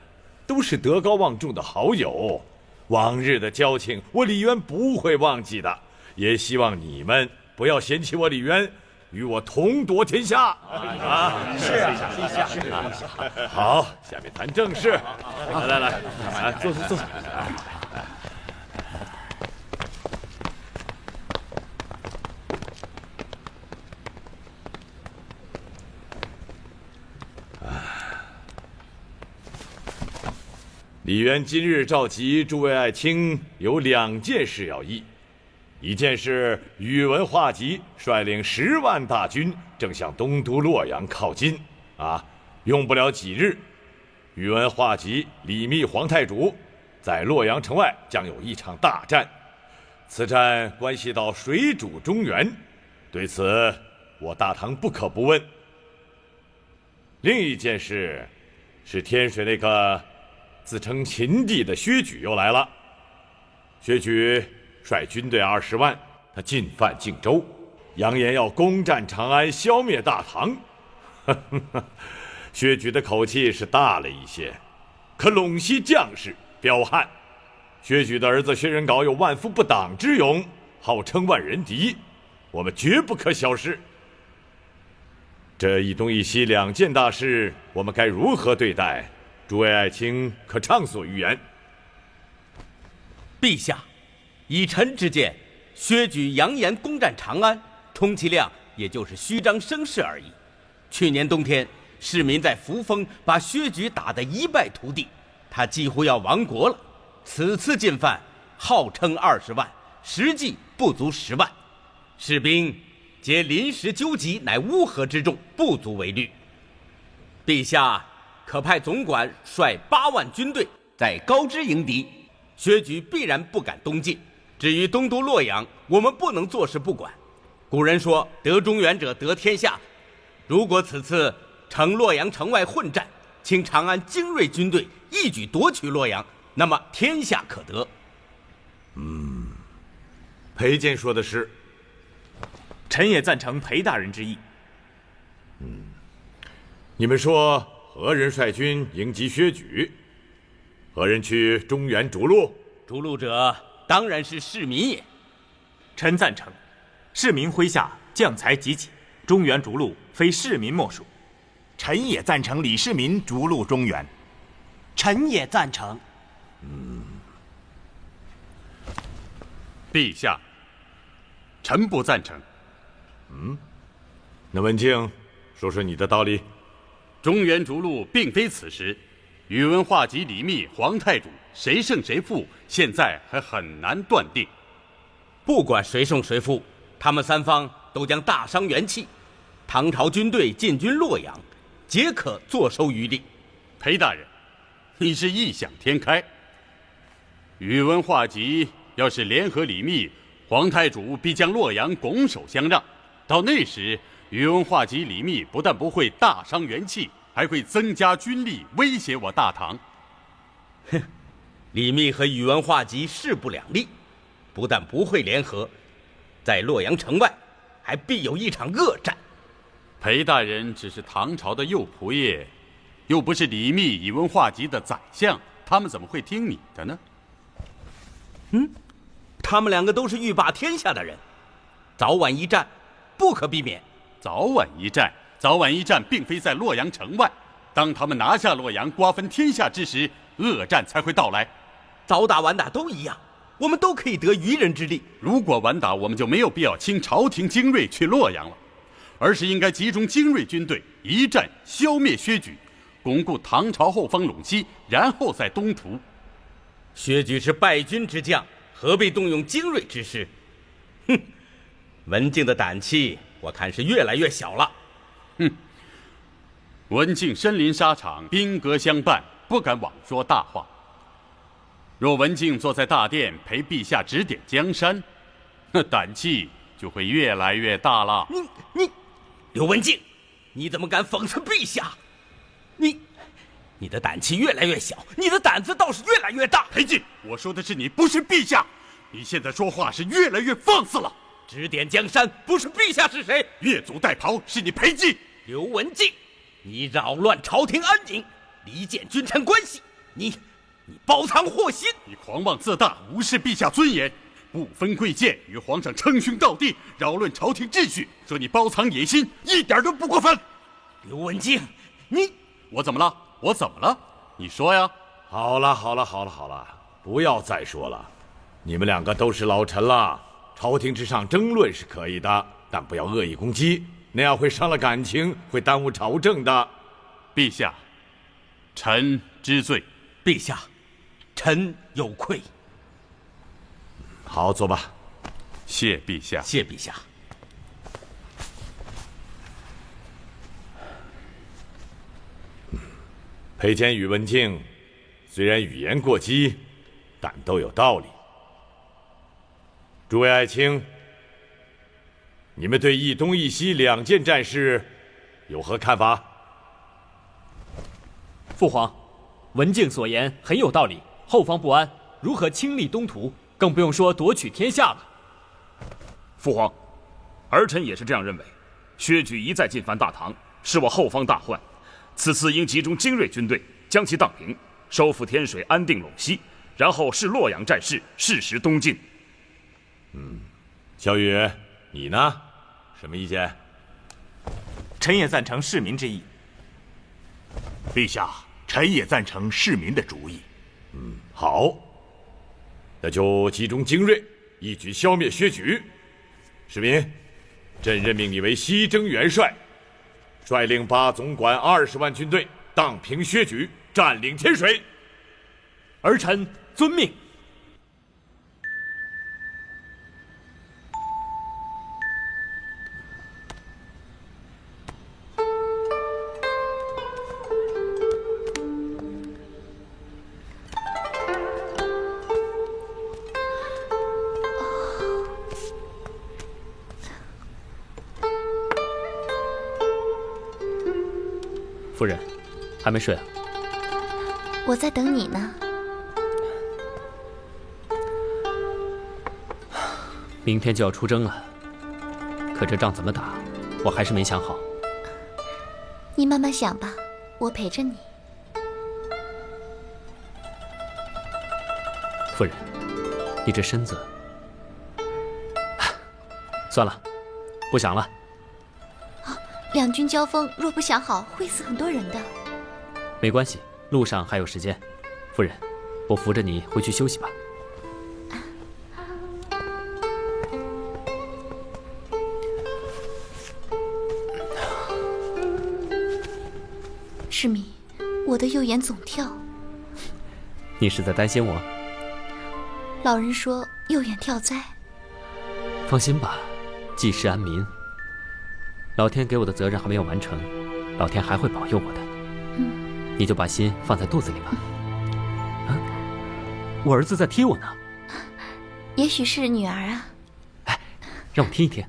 都是德高望重的好友，往日的交情我李渊不会忘记的。也希望你们不要嫌弃我李渊，与我同夺天下。是啊，陛下。好，下面谈正事。来，坐。李渊今日召集诸位爱卿，有2件事要议。一件事，宇文化及率领10万大军，正向东都洛阳靠近。用不了几日，宇文化及、李密皇太主在洛阳城外将有一场大战。此战关系到水主中原，对此我大唐不可不问。另一件事，是天水那个自称秦帝的薛举又来了。薛举率军队20万，他进犯荆州，扬言要攻占长安，消灭大唐。薛举的口气是大了一些，可陇西将士彪悍。薛举的儿子薛仁杲有万夫不挡之勇，号称万人敌，我们绝不可小视。这一东一西2件大事，我们该如何对待？诸位爱卿可畅所欲言。陛下，以臣之见，薛举扬言攻占长安，充其量也就是虚张声势而已。去年冬天，市民在扶风把薛举打得一败涂地，他几乎要亡国了。此次进犯，号称20万，实际不足10万，士兵皆临时纠集，乃乌合之众，不足为虑。陛下可派总管率8万军队在高知迎敌，薛举必然不敢东进。至于东都洛阳，我们不能坐视不管。古人说得中原者得天下，如果此次乘洛阳城外混战，请长安精锐军队一举夺取洛阳，那么天下可得。裴监说的是，臣也赞成裴大人之意。你们说何人率军迎击薛举？何人去中原逐鹿？逐鹿者当然是市民也。臣赞成，市民麾下将才济济，中原逐鹿非市民莫属。臣也赞成李世民逐鹿中原。臣也赞成。陛下，臣不赞成。那文静，说说你的道理。中原逐鹿并非此时，宇文化及、李密、皇太主谁胜谁负，现在还很难断定。不管谁胜谁负，他们3方都将大伤元气。唐朝军队进军洛阳，皆可坐收渔利。裴大人，你是异想天开。宇文化及要是联合李密，皇太主必将洛阳拱手相让。到那时，宇文化及、李密不但不会大伤元气，还会增加军力，威胁我大唐。李密和宇文化及势不两立，不但不会联合，在洛阳城外还必有一场恶战。裴大人只是唐朝的右仆射，又不是李密、宇文化及的宰相，他们怎么会听你的呢？他们2个都是欲霸天下的人，早晚一战不可避免。早晚一战并非在洛阳城外，当他们拿下洛阳，瓜分天下之时，恶战才会到来。早打晚打都一样，我们都可以得渔人之利。如果晚打，我们就没有必要倾朝廷精锐去洛阳了，而是应该集中精锐军队，一战消灭薛举，巩固唐朝后方陇西，然后再东屠。薛举是败军之将，何必动用精锐之师？文静的胆气，我看是越来越小了。文静身临沙场，兵戈相伴，不敢妄说大话。若文静坐在大殿陪陛下指点江山，那胆气就会越来越大了。你，刘文静，你怎么敢讽刺陛下？你的胆气越来越小，你的胆子倒是越来越大。裴进，我说的是你，不是陛下。你现在说话是越来越放肆了。指点江山不是陛下是谁？越俎代庖是你裴进。刘文静，你扰乱朝廷安宁，离间君臣关系，你包藏祸心。你狂妄自大，无视陛下尊严，不分贵贱，与皇上称兄道弟，扰乱朝廷秩序，说你包藏野心，一点都不过分。刘文静，我怎么了？我怎么了？你说呀！好了，不要再说了。你们两个都是老臣了，朝廷之上争论是可以的，但不要恶意攻击，那样会伤了感情，会耽误朝政的。陛下，臣知罪。陛下，臣有愧。好，坐吧。谢陛下。谢陛下。裴坚与文静虽然语言过激，但都有道理。诸位爱卿，你们对一东一西两件战事有何看法？父皇，文静所言很有道理。后方不安，如何亲历东途？更不用说夺取天下了。父皇，儿臣也是这样认为。薛举一再进犯大唐，是我后方大患。此次应集中精锐军队，将其荡平，收复天水，安定陇西，然后视洛阳战事，适时东进。小雨，你呢？什么意见？臣也赞成市民之意。陛下，臣也赞成市民的主意。好，那就集中精锐，一举消灭薛举。市民，朕任命你为西征元帅，率领8总管20万军队，荡平薛举，占领天水。儿臣遵命。夫人，还没睡啊？我在等你呢。明天就要出征了，可这仗怎么打，我还是没想好。你慢慢想吧，我陪着你。夫人，你这身子……算了，不想了。两军交锋，若不想好，会死很多人的。没关系，路上还有时间。夫人，我扶着你回去休息吧。世民，我的右眼总跳。你是在担心我？老人说右眼跳灾。放心吧，济世安民。老天给我的责任还没有完成，老天还会保佑我的。你就把心放在肚子里吧。啊，我儿子在踢我呢。也许是女儿啊。哎，让我听一听。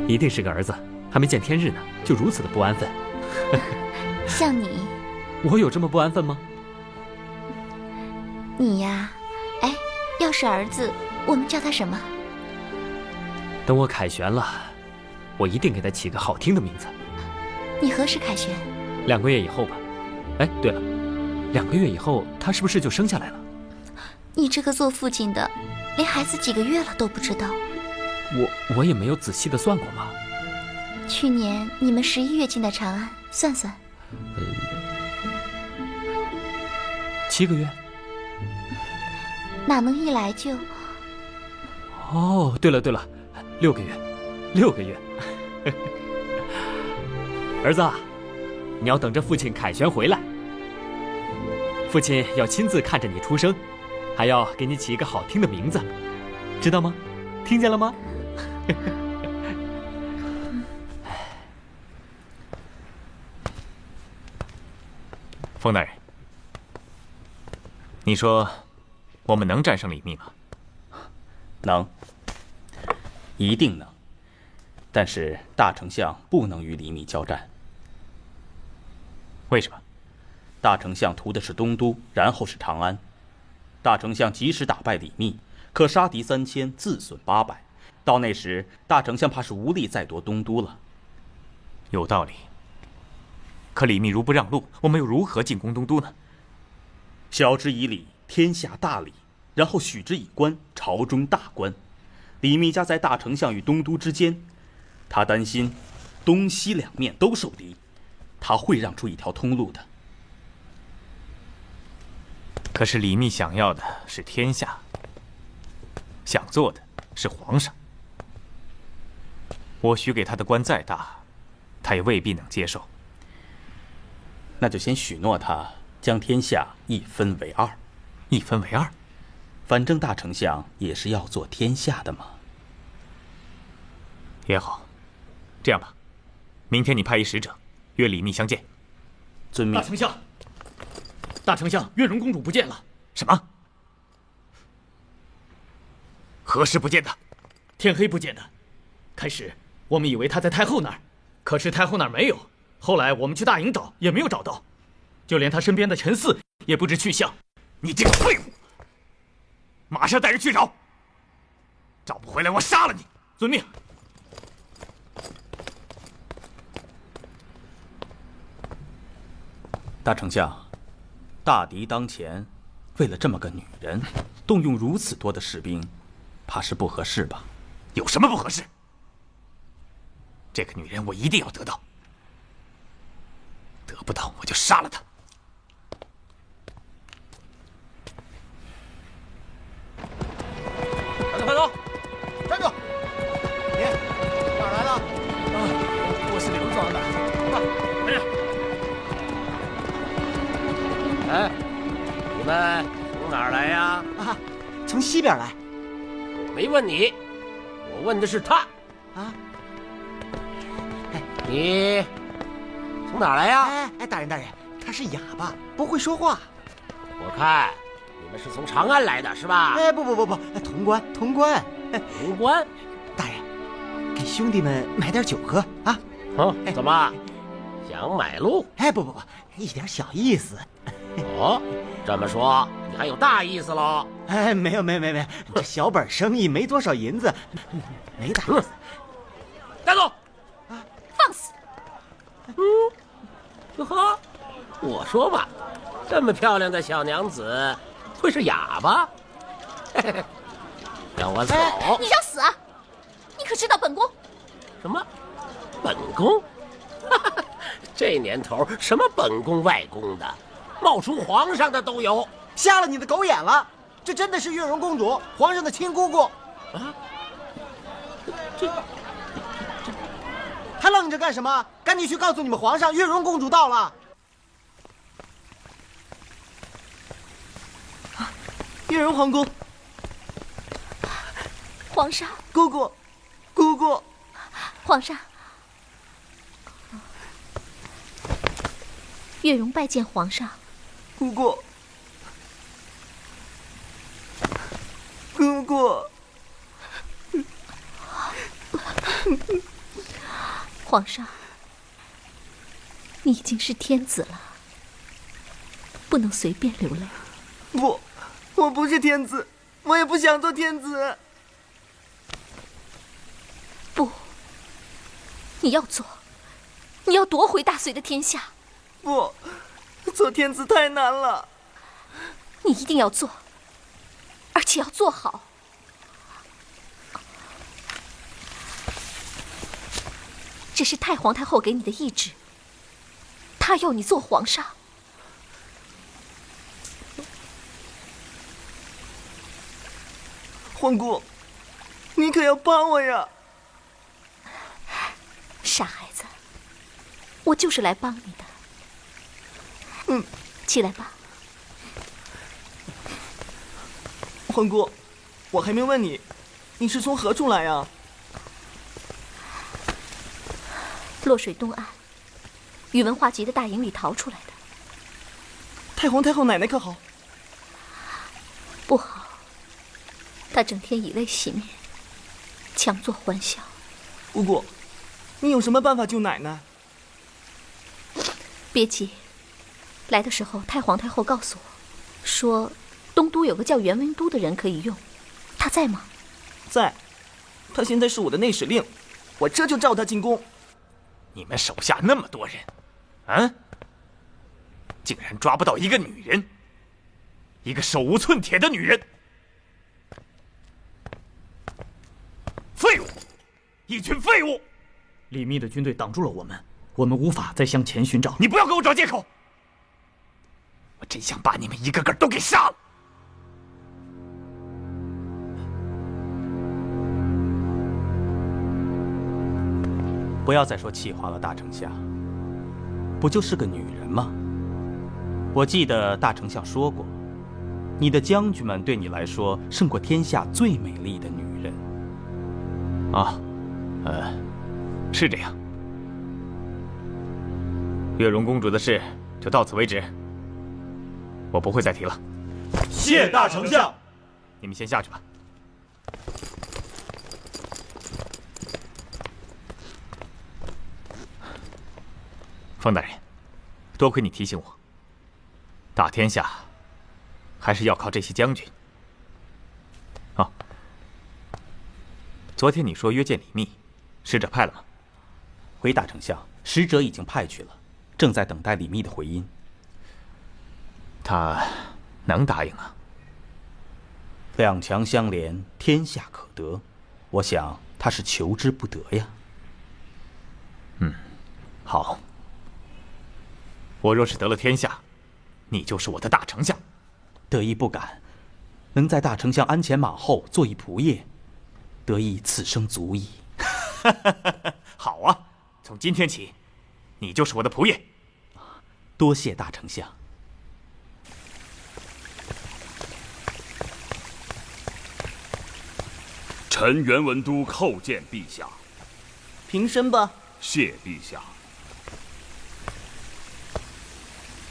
一定是个儿子，还没见天日呢，就如此的不安分。像你，我有这么不安分吗？你呀，哎，要是儿子，我们叫他什么？等我凯旋了，我一定给他起个好听的名字。你何时凯旋？2个月以后吧。哎，对了，2个月以后他是不是就生下来了？你这个做父亲的，连孩子几个月了都不知道。我也没有仔细的算过嘛。去年你们11月进的长安，算算。7个月。哪能一来就……哦，对了，6个月，6个月。儿子，你要等着父亲凯旋回来，父亲要亲自看着你出生，还要给你起一个好听的名字，知道吗？听见了吗？封大人，你说我们能战胜李密吗？能，一定能。但是大丞相不能与李密交战。为什么？大丞相图的是东都，然后是长安。大丞相即使打败李密，可杀敌3000，自损800。到那时，大丞相怕是无力再夺东都了。有道理。可李密如不让路，我们又如何进攻东都呢？晓之以理，天下大理，然后许之以官，朝中大官。李密夹在大丞相与东都之间，他担心东西两面都受敌，他会让出一条通路的。可是李密想要的是天下，想做的是皇上。我许给他的官再大，他也未必能接受。那就先许诺他将天下一分为二。一分为二？反正大丞相也是要做天下的嘛。也好，这样吧，明天你派一使者约李密相见。遵命。大丞相，月容公主不见了。什么？何时不见的？天黑不见的。开始我们以为她在太后那儿，可是太后那儿没有。后来我们去大营找，也没有找到，就连她身边的陈嗣也不知去向。你这个废物！马上带人去找，找不回来我杀了你！遵命。大丞相，大敌当前，为了这么个女人，动用如此多的士兵，怕是不合适吧？有什么不合适？这个女人我一定要得到，得不到我就杀了她。快走！站住！你哪儿来的？我是刘庄的。快点！哎，你们从哪儿来呀？啊，从西边来。我没问你，我问的是他。啊？你从哪儿来呀？哎，大人，他是哑巴，不会说话。我看你们是从长安来的是吧？哎，不，潼关。潼关？大人，给兄弟们买点酒喝啊！怎么想买路？哎，不，一点小意思。哦，这么说你还有大意思喽？哎，没有，这小本生意没多少银子，没大意思。带走！放肆！哟呵，我说嘛，这么漂亮的小娘子，会是哑巴？让我走！你找死啊！你可知道本宫？什么？本宫？这年头，什么本宫外宫的，冒充皇上的都有。瞎了你的狗眼了！这真的是月容公主，皇上的亲姑姑。啊？这还愣着干什么？赶紧去告诉你们皇上，月容公主到了。月容皇宫。皇上，姑姑，皇上，月容拜见皇上。姑姑，皇上，你已经是天子了，不能随便流泪。不，我不是天子，我也不想做天子。不，你要做，你要夺回大隋的天下。不，做天子太难了。你一定要做，而且要做好。这是太皇太后给你的懿旨，她要你做皇上。皇姑，你可要帮我呀！傻孩子，我就是来帮你的。起来吧。皇姑，我还没问你，你是从何处来呀？洛水东岸，宇文化及的大营里逃出来的。太皇太后奶奶可好？不好，她整天以泪洗面，强作欢笑。姑姑，你有什么办法救奶奶？别急，来的时候太皇太后告诉我，说东都有个叫袁文都的人可以用，他在吗？在，他现在是我的内使令，我这就召他进宫。你们手下那么多人，竟然抓不到一个女人，一个手无寸铁的女人！废物，一群废物！李密的军队挡住了我们，我们无法再向前寻找。你不要给我找借口！我真想把你们一个个都给杀了！不要再说气话了，大丞相。不就是个女人吗？我记得大丞相说过，你的将军们对你来说胜过天下最美丽的女人。啊，是这样。月容公主的事就到此为止，我不会再提了。谢大丞相。你们先下去吧。方大人，多亏你提醒我，打天下还是要靠这些将军。哦，昨天你说约见李密，使者派了吗？回大丞相，使者已经派去了，正在等待李密的回音。他能答应啊？两强相连，天下可得，我想他是求之不得呀。好。我若是得了天下，你就是我的大丞相。得意不敢，能在大丞相鞍前马后做一仆役，得意此生足矣。好啊，从今天起，你就是我的仆役。多谢大丞相。臣袁文都叩见陛下。平身吧。谢陛下。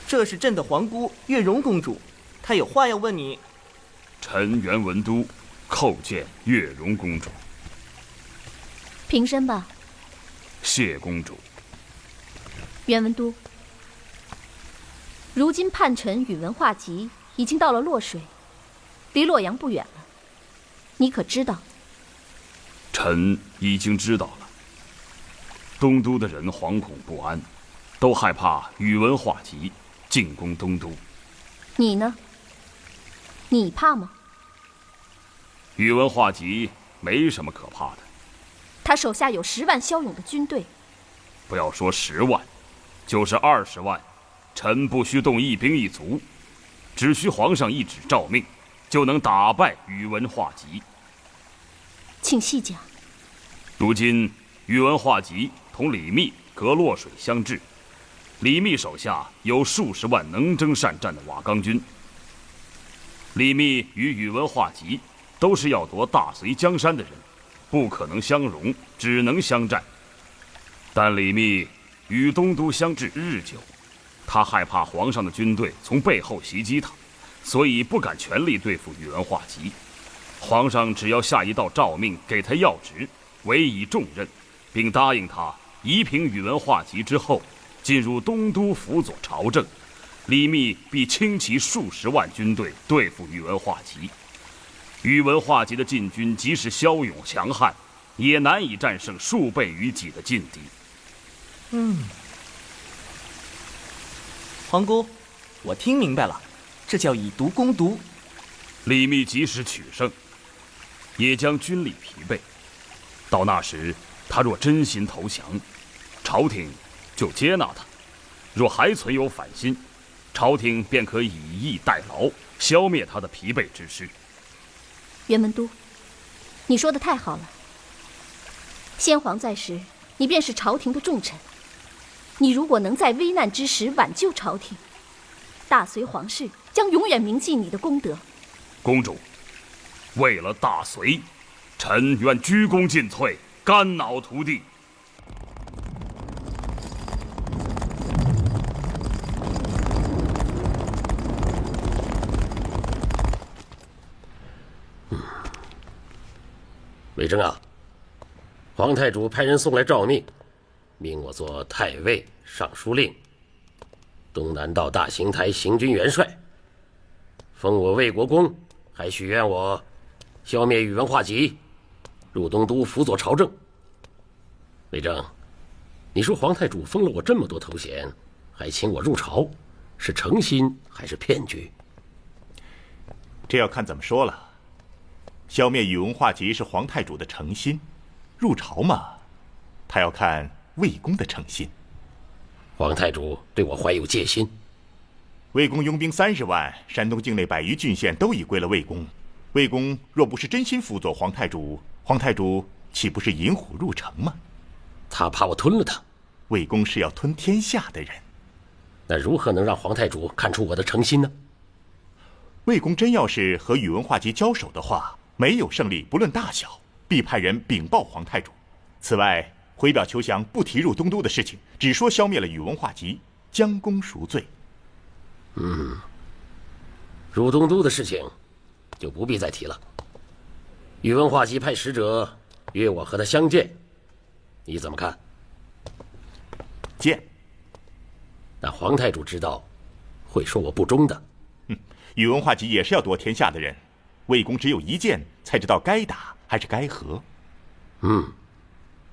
这是朕的皇姑月容公主，她有话要问你。臣袁文都叩见月容公主。平身吧。谢公主。袁文都，如今叛臣宇文化及已经到了洛水，离洛阳不远了，你可知道？臣已经知道了。东都的人惶恐不安，都害怕宇文化及进攻东都。你呢？你怕吗？宇文化及没什么可怕的。他手下有10万骁勇的军队。不要说10万，就是20万，臣不需动一兵一卒，只需皇上一纸诏命，就能打败宇文化及。请细讲。如今宇文化及同李密隔洛水相峙，李密手下有数十万能征善战的瓦岗军。李密与宇文化及都是要夺大隋江山的人，不可能相容，只能相战。但李密与东都相峙日久，他害怕皇上的军队从背后袭击他，所以不敢全力对付宇文化及。皇上只要下一道诏命给他要职，委以重任，并答应他夷平宇文化及之后，进入东都辅佐朝政，李密必倾其数十万军队对付宇文化及。宇文化及的禁军即使骁勇强悍，也难以战胜数倍于己的劲敌。皇姑，我听明白了，这叫以毒攻毒。李密即使取胜，也将军力疲惫。到那时，他若真心投降，朝廷就接纳他；若还存有反心，朝廷便可以逸待劳，消灭他的疲惫之师。袁文都，你说的太好了。先皇在时，你便是朝廷的重臣。你如果能在危难之时挽救朝廷，大隋皇室将永远铭记你的功德。公主，为了大隋，臣愿鞠躬尽瘁，肝脑涂地。魏征啊，皇太主派人送来诏命，命我做太尉、尚书令、东南道大行台行军元帅，封我魏国公，还许愿我消灭宇文化及，入东都辅佐朝政。魏征，你说皇太主封了我这么多头衔，还请我入朝，是诚心还是骗局？这要看怎么说了。消灭宇文化及是皇太主的诚心，入朝嘛，他要看魏公的诚心。皇太主对我怀有戒心。魏公拥兵30万，山东境内100余郡县都已归了魏公。魏公若不是真心辅佐皇太主，皇太主岂不是引虎入城吗？他怕我吞了他。魏公是要吞天下的人。那如何能让皇太主看出我的诚心呢？魏公真要是和宇文化及交手的话，没有胜利不论大小，必派人禀报皇太主。此外，回表求降，不提入东都的事情，只说消灭了宇文化及，将功赎罪。入东都的事情就不必再提了。宇文化及派使者约我和他相见，你怎么看？见。那皇太主知道，会说我不忠的。宇文化及也是要夺天下的人，魏公只有一剑，才知道该打还是该和。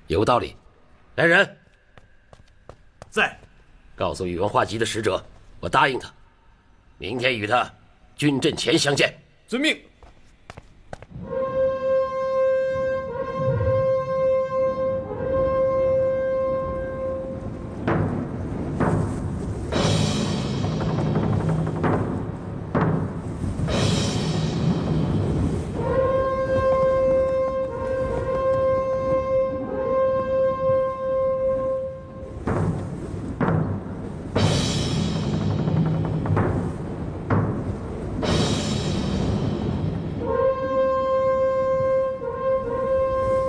有道理。来人，在。告诉宇文化及的使者，我答应他，明天与他军阵前相见。遵命。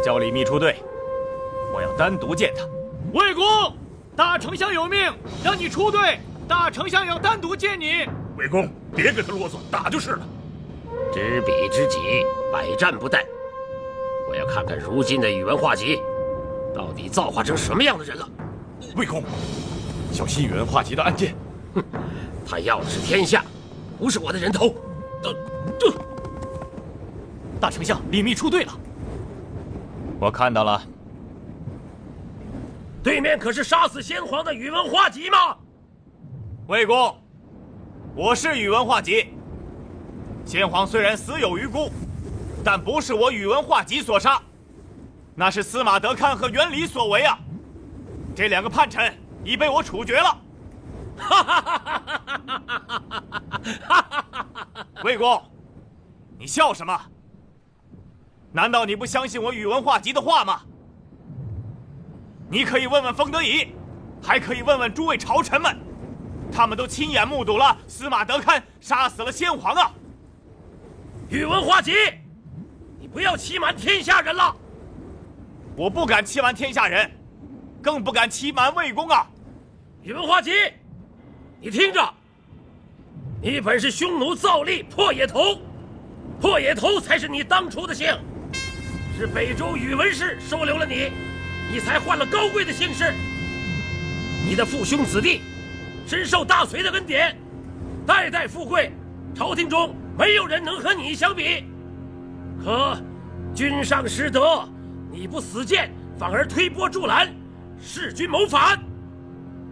叫李密出队，我要单独见他。魏公，大丞相有命，让你出队。大丞相要单独见你。魏公，别跟他啰嗦，打就是了。知彼知己，百战不殆。我要看看如今的宇文化及，到底造化成什么样的人了。魏公，小心宇文化及的暗箭。他要的是天下，不是我的人头。大丞相，李密出队了。我看到了。对面可是杀死先皇的宇文化及吗？魏公，我是宇文化及。先皇虽然死有余辜，但不是我宇文化及所杀，那是司马德堪和袁礼所为啊！这2个叛臣已被我处决了。魏公，你笑什么？难道你不相信我宇文化及的话吗？你可以问问封德乙，还可以问问诸位朝臣们，他们都亲眼目睹了司马德堪杀死了先皇啊！宇文化及，你不要欺瞒天下人了！我不敢欺瞒天下人，更不敢欺瞒魏公啊！宇文化及，你听着，你本是匈奴造吏破野头，破野头才是你当初的姓，是北周宇文氏收留了你，你才换了高贵的姓氏。你的父兄子弟深受大隋的恩典，代代富贵，朝廷中没有人能和你相比。可君上失德，你不死谏，反而推波助澜，弑君谋反。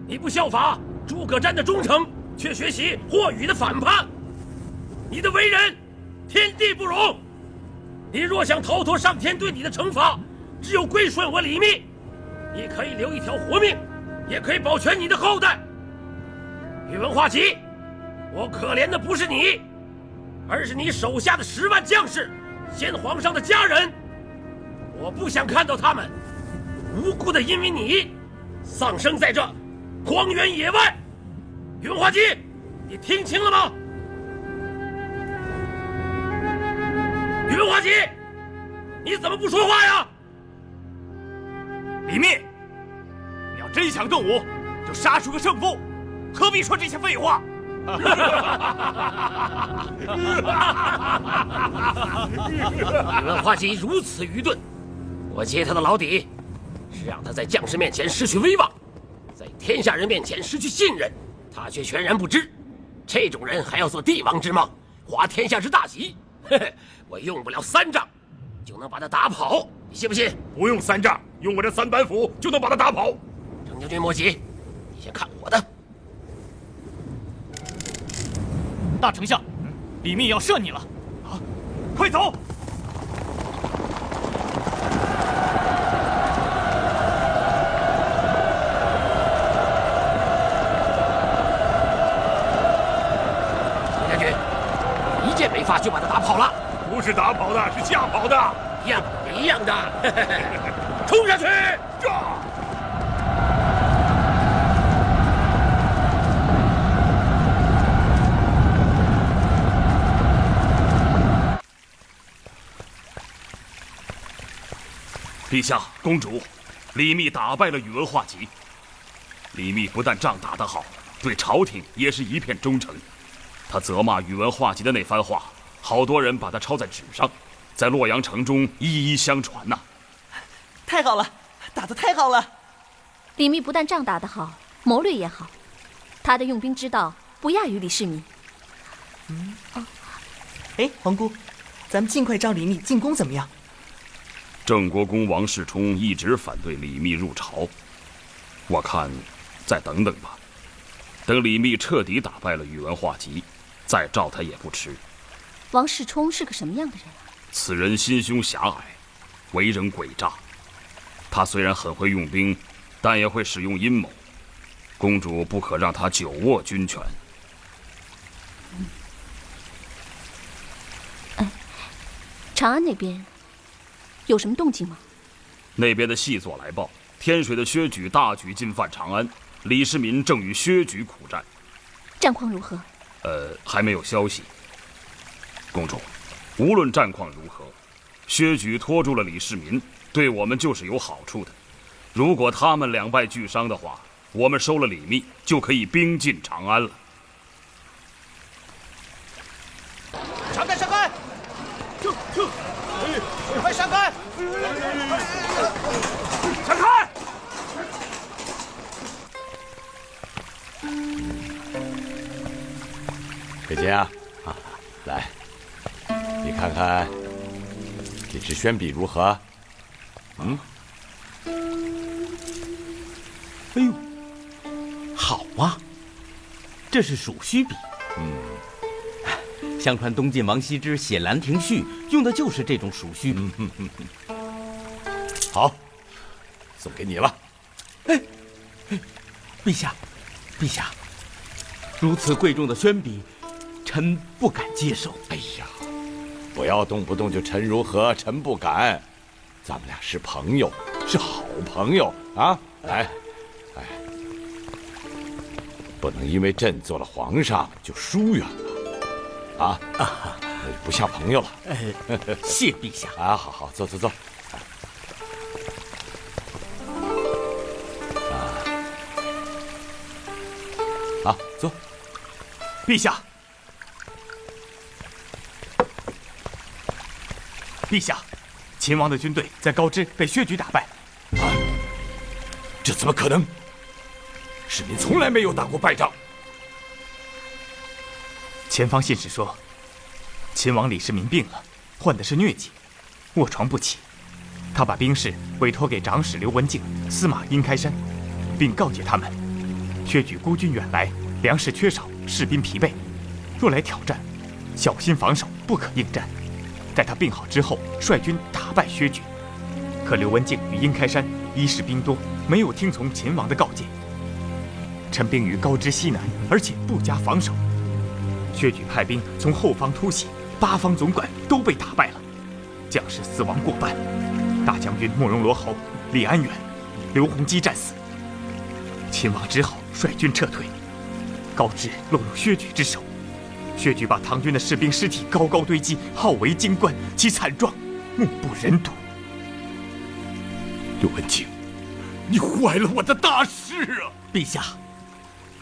你不效法诸葛瞻的忠诚，却学习霍宇的反叛。你的为人，天地不容。你若想逃脱上天对你的惩罚，只有归顺我李密。你可以留一条活命，也可以保全你的后代。宇文化及，我可怜的不是你，而是你手下的10万将士，先皇上的家人。我不想看到他们无辜的因为你丧生在这荒原野外。宇文化及，你听清了吗？宇文化及，你怎么不说话呀？李密，你要真想动武，就杀出个胜负，何必说这些废话？宇文化及如此愚钝，我揭他的老底，是让他在将士面前失去威望，在天下人面前失去信任，他却全然不知。这种人还要做帝王之梦，滑天下之大稽。嘿嘿，我用不了3仗就能把他打跑，你信不信？不用3仗，用我这3板斧就能把他打跑。程将军莫急，你先看我的。大丞相，李密要射你了！啊，快走！陆将军，一箭没发就把他打跑了。不是打跑的，是吓跑的。一样的。冲下去！陛下，公主，李密打败了宇文化及。李密不但仗打得好，对朝廷也是一片忠诚。他责骂宇文化及的那番话，好多人把它抄在纸上，在洛阳城中一一相传呐。太好了，打得太好了！李密不但仗打得好，谋略也好，他的用兵之道不亚于李世民。哎，皇姑，咱们尽快召李密进宫怎么样？郑国公王世充一直反对李密入朝，我看再等等吧，等李密彻底打败了宇文化及，再召他也不迟。王世充是个什么样的人啊？此人心胸狭隘，为人诡诈。他虽然很会用兵，但也会使用阴谋。公主不可让他久握军权。长安那边有什么动静吗？那边的细作来报，天水的薛举大举进犯长安，李世民正与薛举苦战。战况如何？还没有消息。公主，无论战况如何，薛举拖住了李世民，对我们就是有好处的。如果他们两败俱伤的话，我们收了李密，就可以兵进长安了。闪开！闪开！快闪开！闪开！铁剑啊，来，你看看这支宣笔如何？哎呦，好啊，这是蜀须笔。相传东晋王羲之写《兰亭序》用的就是这种蜀须笔。好，送给你了。陛下，如此贵重的宣笔，臣不敢接受。哎呀，不要动不动就臣如何，臣不敢。咱们俩是朋友，是好朋友啊！来，不能因为朕做了皇上就疏远了，不像朋友了。谢陛下。好，坐。好，坐。陛下，秦王的军队在高知被薛举打败。这怎么可能？世民从来没有打过败仗。前方信使说，秦王李世民病了，患的是疟疾，卧床不起。他把兵士委托给长史刘文静、司马殷开山，并告诫他们，薛举孤军远来，粮食缺少，士兵疲惫，若来挑战，小心防守，不可应战。在他病好之后，率军打败薛举。可刘文静与殷开山一是兵多，没有听从秦王的告诫，陈兵于高知西南，而且不加防守。薛举派兵从后方突袭，8方总管都被打败了，将士死亡过半。大将军慕容罗侯、李安远、刘弘基战死，秦王只好率军撤退。高知落入薛举之手，薛举把唐军的士兵尸体高高堆积，号为京关，其惨状目不忍睹。刘文静，你坏了我的大事啊！陛下，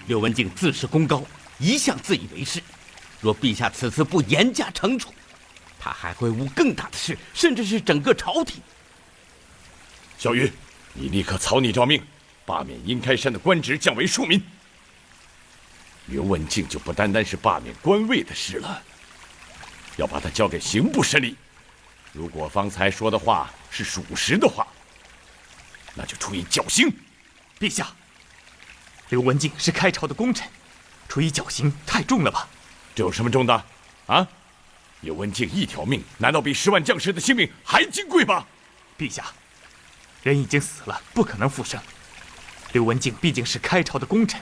刘文静自恃功高，一向自以为是。若陛下此次不严加惩处，他还会误更大的事，甚至是整个朝廷。小云，你立刻草拟诏命，罢免殷开山的官职，降为庶民。刘文静就不单单是罢免官位的事了，要把他交给刑部审理。如果方才说的话是属实的话，那就处以绞刑。陛下，刘文静是开朝的功臣，处以绞刑太重了吧？这有什么重大？啊？刘文静一条命，难道比10万将士的性命还金贵吗？陛下，人已经死了，不可能复生。刘文静毕竟是开朝的功臣，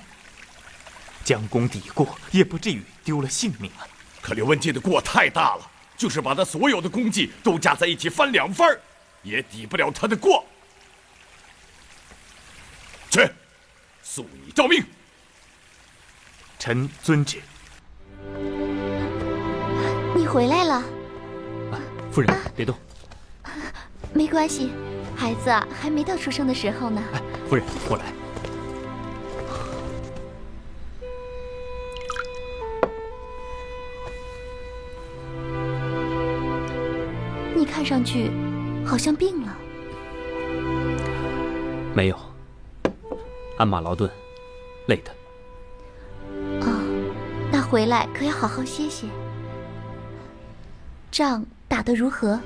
将功抵过，也不至于丢了性命啊。可刘文静的过太大了，就是把他所有的功绩都加在一起翻2番，也抵不了他的过。去，速拟诏命。臣遵旨。你回来了，夫人别动。没关系，孩子啊还没到出生的时候呢。夫人，我来。你看上去好像病了。没有，鞍马劳顿，累的。那回来可要好好歇歇。仗打得如何？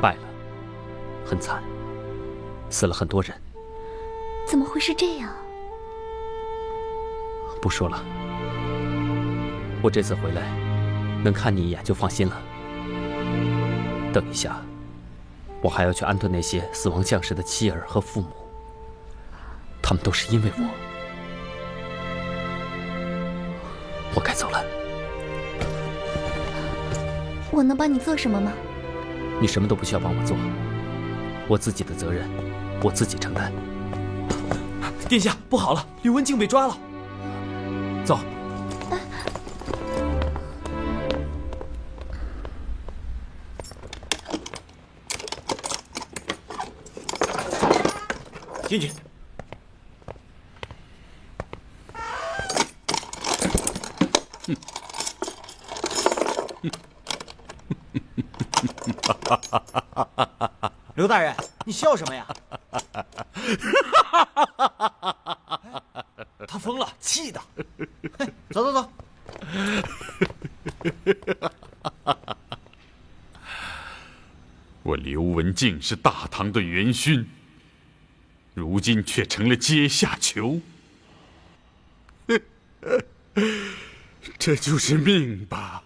败了，很惨，死了很多人。怎么会是这样？不说了，我这次回来，能看你一眼就放心了。等一下，我还要去安顿那些死亡将士的妻儿和父母，他们都是因为我。我该走了。我能帮你做什么吗？你什么都不需要帮我做，我自己的责任我自己承担。殿下，不好了，刘文静被抓了。走。进去。刘大人，你笑什么呀？他疯了，气的。走走走。我刘文静是大唐的元勋，如今却成了阶下囚。这就是命吧。